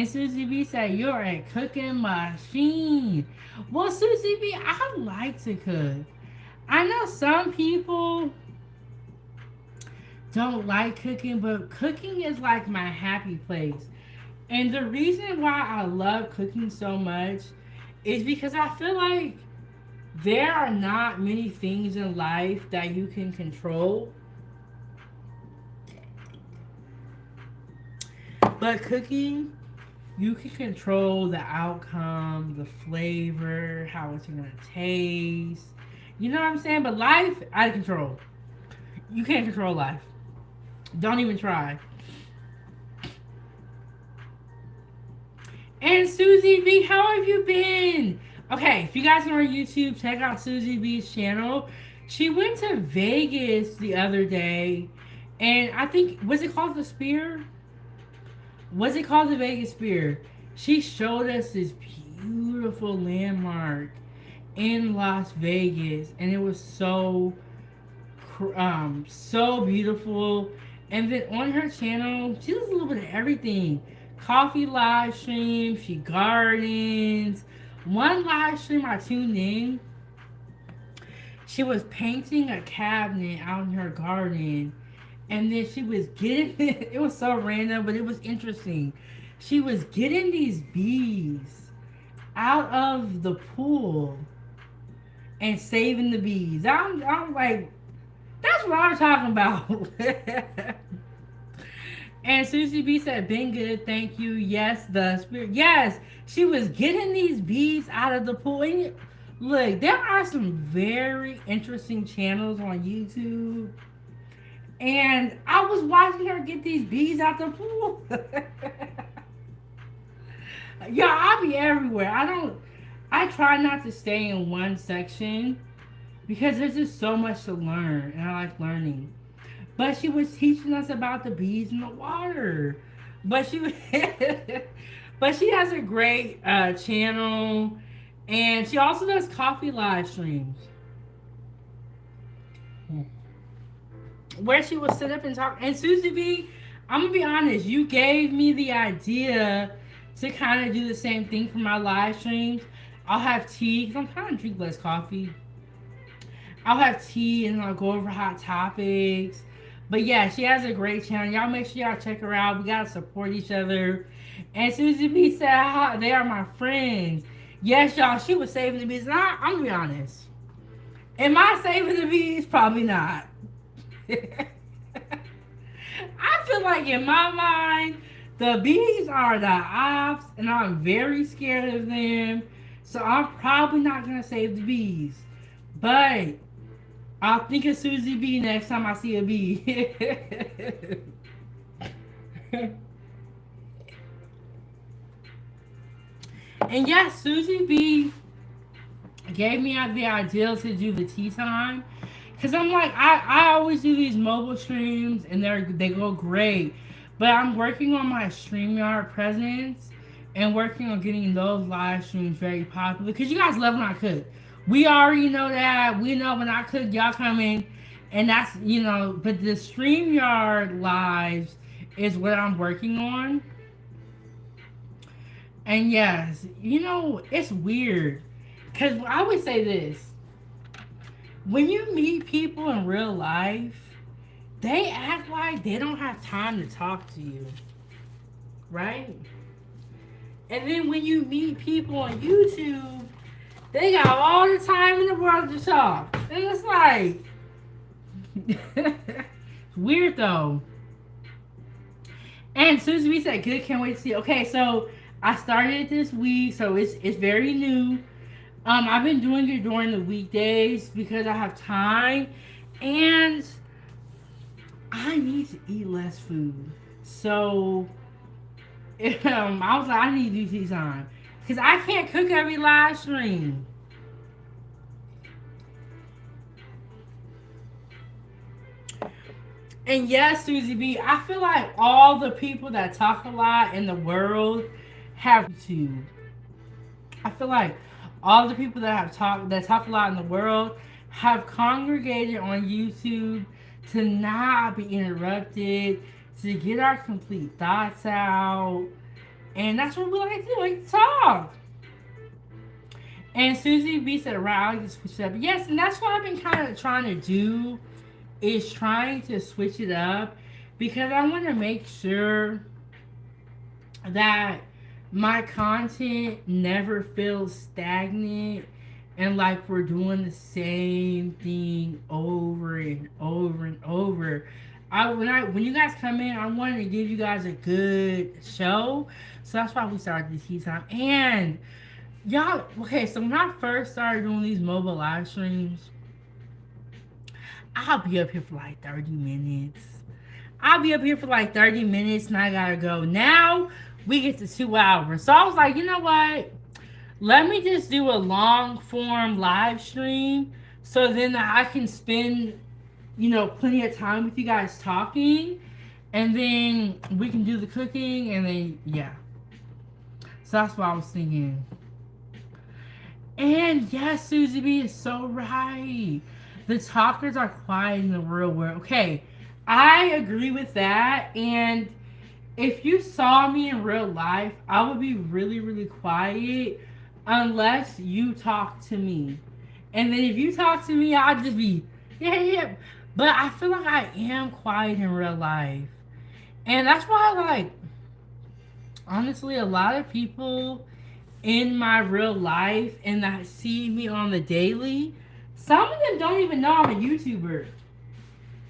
Susie B said, you're a cooking machine. Well, Susie B, I like to cook. I know some people don't like cooking, but cooking is like my happy place. And the reason why I love cooking so much is because I feel like there are not many things in life that you can control. But cooking, you can control the outcome, the flavor, how it's going to taste. You know what I'm saying? But life, out of control. You can't control life. Don't even try. And Susie B, how have you been? Okay, if you guys are on YouTube, check out Susie B's channel. She went to Vegas the other day, and I think, was it called the Spear? Was it called the Vegas Spear? She showed us this beautiful landmark in Las Vegas, and it was so beautiful. And then on her channel, she does a little bit of everything. Coffee live stream, she gardens. One live stream I tuned in, she was painting a cabinet out in her garden. And then she was getting, it was so random, but it was interesting. She was getting these bees out of the pool and saving the bees. I'm like, that's what I'm talking about. And Susie B said, "Been good, thank you." Yes, the spirit. Yes, she was getting these bees out of the pool. And look, there are some very interesting channels on YouTube, and I was watching her get these bees out the pool. Yeah, I'll be everywhere. I don't. I try not to stay in one section because there's just so much to learn, and I like learning. But she was teaching us about the bees in the water. But she, but she has a great channel, and she also does coffee live streams where she will sit up and talk. And Susie B, I'm gonna be honest, you gave me the idea to kind of do the same thing for my live streams. I'll have tea because I'm trying to drink less coffee. I'll have tea and I'll go over hot topics. But yeah, she has a great channel. Y'all make sure y'all check her out. We gotta support each other. And Susie B said, they are my friends. Yes, y'all, she was saving the bees. And I'm gonna be honest. Am I saving the bees? Probably not. I feel like in my mind, the bees are the ops, and I'm very scared of them. So I'm probably not gonna save the bees. But I'll think of Susie B next time I see a bee. And yes, Susie B gave me the idea to do the tea time. Cause I'm like, I always do these mobile streams and they go great. But I'm working on my StreamYard presence and working on getting those live streams very popular. Cause you guys love when I cook. We already know that. We know when I cook, y'all come in. And that's, but the StreamYard lives is what I'm working on. And yes, it's weird. Because I would say this. When you meet people in real life, they act like they don't have time to talk to you. Right? And then when you meet people on YouTube, they got all the time in the world to talk. And it's like, it's weird though. And Susie B said, good, can't wait to see. Okay, so I started it this week, so it's very new. I've been doing it during the weekdays because I have time and I need to eat less food. So I was like, I need to do tea time because I can't cook every live stream. And yes, Susie B, I feel like all the people that talk a lot in the world have to. I feel like all the people that talk a lot in the world have congregated on YouTube to not be interrupted, to get our complete thoughts out. And that's what we like to do, like to talk. And Susie B said, right, I'll just switch it up. Yes, and that's what I've been kind of trying to do, is trying to switch it up because I want to make sure that my content never feels stagnant and like we're doing the same thing over and over and over. When you guys come in, I wanted to give you guys a good show, so that's why we started the tea time. And y'all, okay, so when I first started doing these mobile live streams, I'll be up here for like 30 minutes. And I gotta go. Now we get to 2 hours. So I was like, you know what? Let me just do a long form live stream so then I can spend, plenty of time with you guys talking. And then we can do the cooking and then, yeah. So that's what I was thinking. And yes, Susie B is so right. The talkers are quiet in the real world. Okay, I agree with that. And if you saw me in real life, I would be really, really quiet unless you talk to me. And then if you talk to me, I'll just be, yeah. But I feel like I am quiet in real life. And that's why, honestly, a lot of people in my real life and that see me on the daily, some of them don't even know I'm a YouTuber.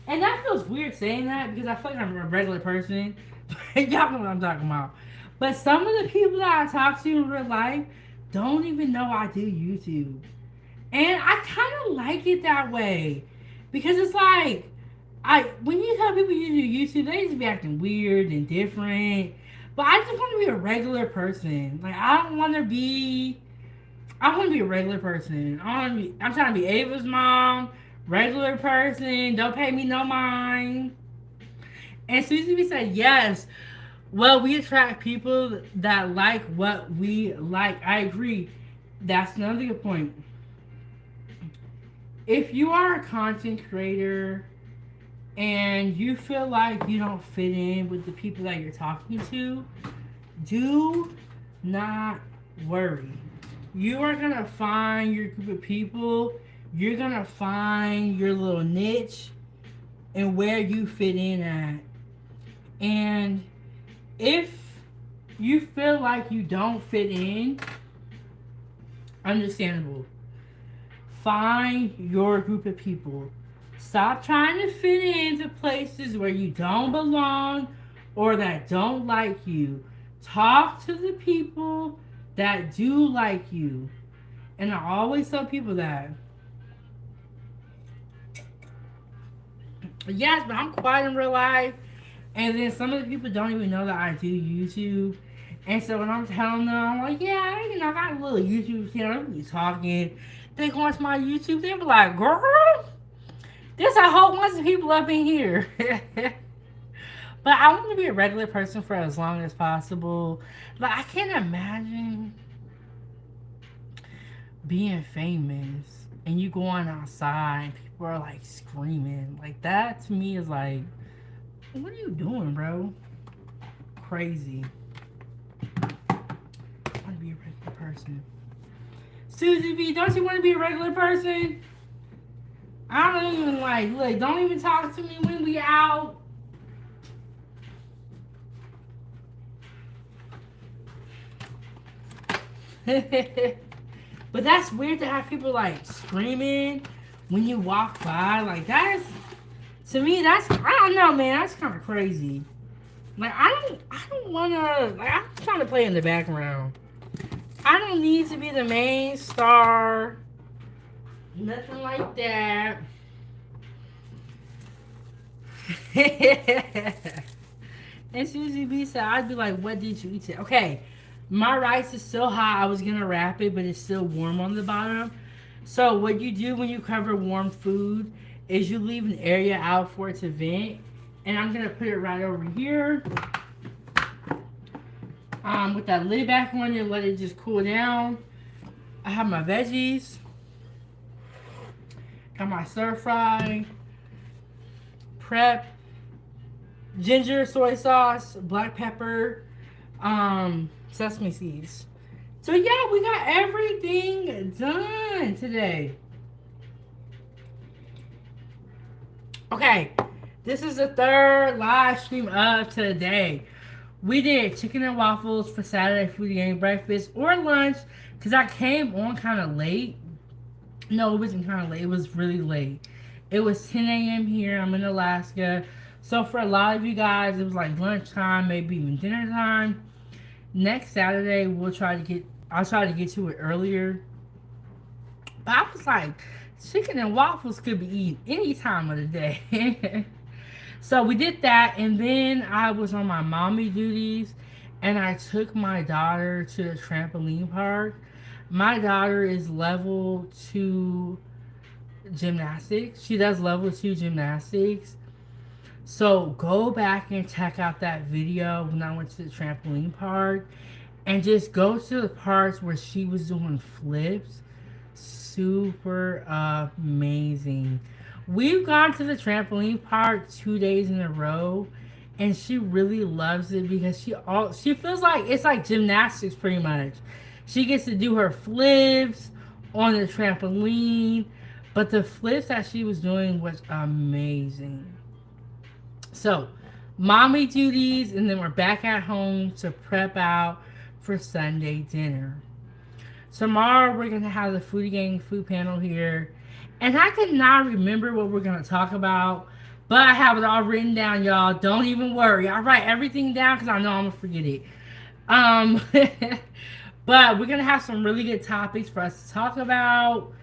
And that feels weird saying that because I feel like I'm a regular person. Y'all know what I'm talking about. But some of the people that I talk to in real life don't even know I do YouTube. And I kind of like it that way. Because it's like, when you tell people you do YouTube, they just be acting weird and different. But I just want to be a regular person. Like, I want to be a regular person. I'm trying to be Ava's mom, regular person, don't pay me no mind. And Susie B said, yes. Well, we attract people that like what we like. I agree. That's another good point. If you are a content creator and you feel like you don't fit in with the people that you're talking to, do not worry. You are going to find your group of people. You're going to find your little niche and where you fit in at. And if you feel like you don't fit in, understandable. Find your group of people. Stop trying to fit into places where you don't belong or that don't like you. Talk to the people that do like you. And I always tell people that. Yes, but I'm quiet in real life. And then some of the people don't even know that I do YouTube. And so when I'm telling them, I'm like, yeah, I got a little YouTube channel. I be talking. They go onto my YouTube. They be like, girl, there's a whole bunch of people up in here. But I want to be a regular person for as long as possible. Like, I can't imagine being famous and you going outside and people are like screaming. Like, that to me is like, what are you doing, bro? Crazy. I want to be a regular person. Susie B, don't you want to be a regular person? I don't even look, don't even talk to me when we out. But that's weird to have people like screaming when you walk by. Like, that's, to me, that's, I don't know, man, that's kind of crazy. Like, I don't want to, like, I'm trying to play in the background. I don't need to be the main star. Nothing like that. And Susie B said, I'd be like, what did you eat today? Okay, my rice is still hot. I was going to wrap it, but it's still warm on the bottom. So what you do when you cover warm food is you leave an area out for it to vent. And I'm going to put it right over here. With that lid back on and let it just cool down. I have my veggies. Got my stir fry. Prep. Ginger, soy sauce, black pepper, sesame seeds. So yeah, we got everything done today. Okay, this is the third live stream of today. We did chicken and waffles for Saturday food game breakfast or lunch because I came on kind of late. No, it wasn't kind of late. It was really late. It was 10 a.m. here. I'm in Alaska. So for a lot of you guys, it was like lunchtime, maybe even dinner time. Next Saturday, I'll try to get to it earlier. But I was like, chicken and waffles could be eaten any time of the day. So we did that, and then I was on my mommy duties, and I took my daughter to the trampoline park. My daughter is level 2 gymnastics. She does level 2 gymnastics. So go back and check out that video when I went to the trampoline park. And just go to the parts where she was doing flips. Super amazing. We've gone to the trampoline park 2 days in a row. And she really loves it because she feels like it's like gymnastics pretty much. She gets to do her flips on the trampoline. But the flips that she was doing was amazing. So, mommy duties, and then we're back at home to prep out for Sunday dinner. Tomorrow, we're going to have the Foodie Gang food panel here. And I could not remember what we're going to talk about, But I have it all written down, y'all. Don't even worry. I write everything down because I know I'm going to forget it. Um, but we're going to have some really good topics for us to talk about.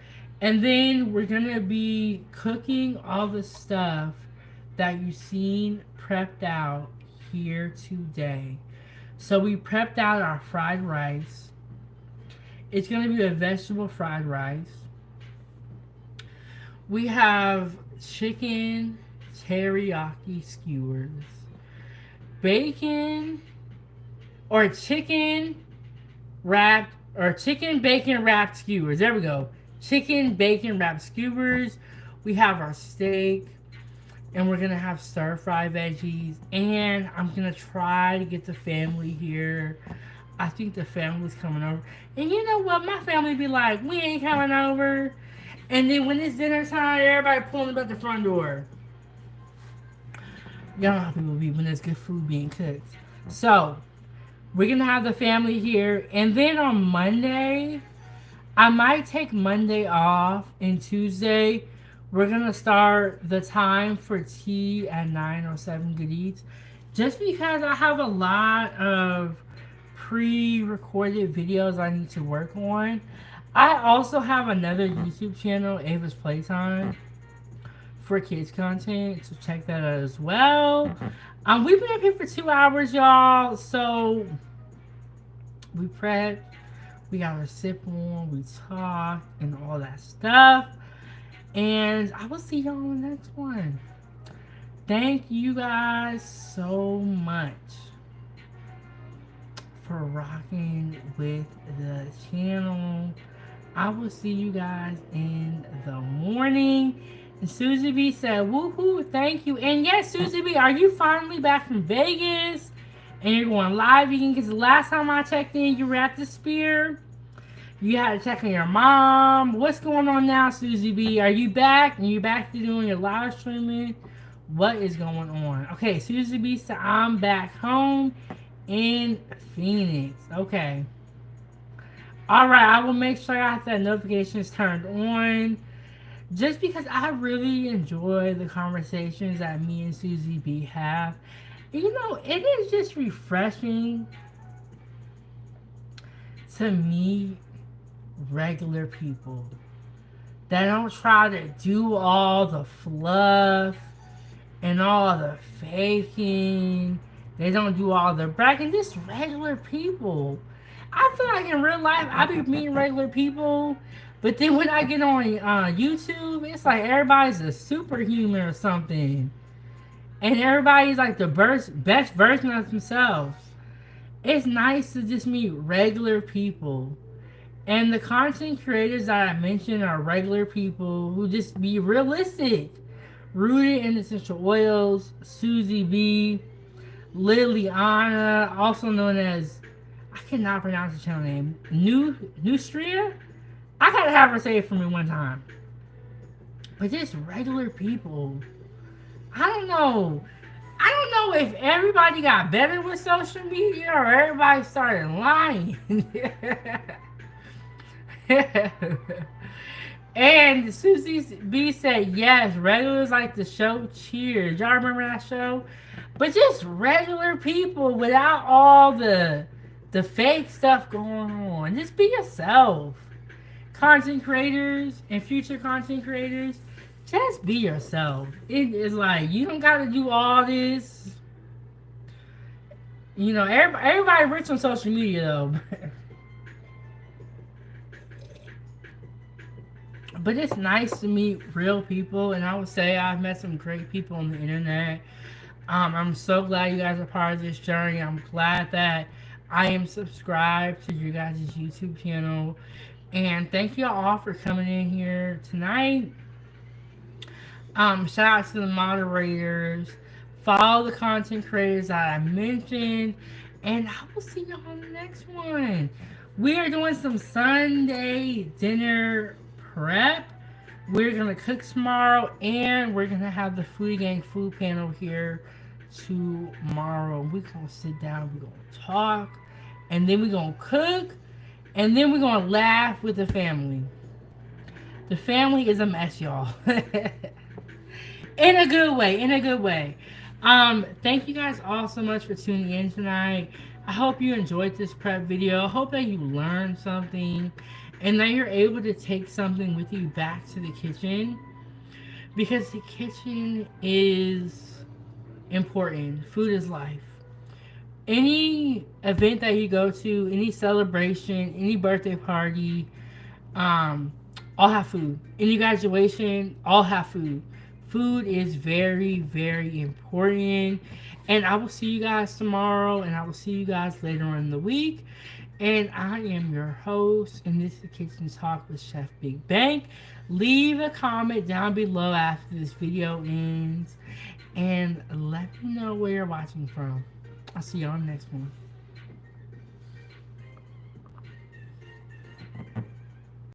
And then we're going to be cooking all the stuff that you've seen prepped out here today. So we prepped out our fried rice. It's going to be a vegetable fried rice. We have chicken teriyaki skewers, bacon or chicken wrapped or chicken bacon wrapped skewers. There we go. Chicken bacon wrapped skewers. We have our steak, and we're gonna have stir fry veggies, and I'm gonna try to get the family here. I think the family's coming over, and you know what? My family be like, we ain't coming over. And then when it's dinner time, everybody pulling up at the front door. Y'all know how people be when there's good food being cooked. So, we're going to have the family here. And then on Monday, I might take Monday off. And Tuesday, we're going to start the time for tea at 9:07 Good Eats. Just because I have a lot of pre-recorded videos I need to work on. I also have another YouTube channel, Ava's Playtime, for kids content, so check that out as well. We've been up here for 2 hours, y'all, so we prepped, we got our sip on, we talked, and all that stuff, and I will see y'all on the next one. Thank you guys so much for rocking with the channel. I will see you guys in the morning. And Susie B said, woohoo, thank you. And yes, Susie B, are you finally back from Vegas? And you're going live again? Because the last time I checked in, you were at the Spear. You had to check on your mom. What's going on now, Susie B? Are you back? And you back to doing your live streaming? What is going on? Okay, Susie B said, I'm back home in Phoenix. Okay. Alright, I will make sure I have that notifications turned on. Just because I really enjoy the conversations that me and Susie B have. And you know, it is just refreshing to meet regular people that don't try to do all the fluff and all the faking. They don't do all the bragging. Just regular people. I feel like in real life, I be meeting regular people, but then when I get on YouTube, it's like everybody's a superhuman or something. And everybody's like the best version of themselves. It's nice to just meet regular people. And the content creators that I mentioned are regular people who just be realistic. Rooted in essential oils, Susie B, Liliana, also known as, I cannot pronounce the channel name, Nustria? I gotta have her say it for me one time. But just regular people. I don't know if everybody got better with social media or everybody started lying. And Susie B said, yes, regulars like the show Cheers. Y'all remember that show? But just regular people without all the fake stuff going on. Just be yourself. Content creators and future content creators, just be yourself. It is like, you don't got to do all this. You know, everybody rich on social media, though. But it's nice to meet real people, and I would say I've met some great people on the internet. I'm so glad you guys are part of this journey. I'm glad that I am subscribed to your guys' YouTube channel. And thank you all for coming in here tonight. Shout out to the moderators. Follow the content creators that I mentioned. And I will see y'all on the next one. We are doing some Sunday dinner prep. We're going to cook tomorrow. And we're going to have the Foodie Gang food panel here tomorrow. We're going to sit down. We're going to talk. And then we're going to cook. And then we're going to laugh with the family. The family is a mess, y'all. In a good way, in a good way. Thank you guys all so much for tuning in tonight. I hope you enjoyed this prep video. I hope that you learned something and that you're able to take something with you back to the kitchen, because the kitchen is important. Food is life. Any event that you go to, any celebration, any birthday party, um, all have food. Any graduation, all have food. Food is very, very important. And I will see you guys tomorrow, and I will see you guys later on in the week. And I am your host, and this is Kitchen Talk with Chef Big Bang. Leave a comment down below after this video ends, and let me know where you're watching from. I'll see you on the next one.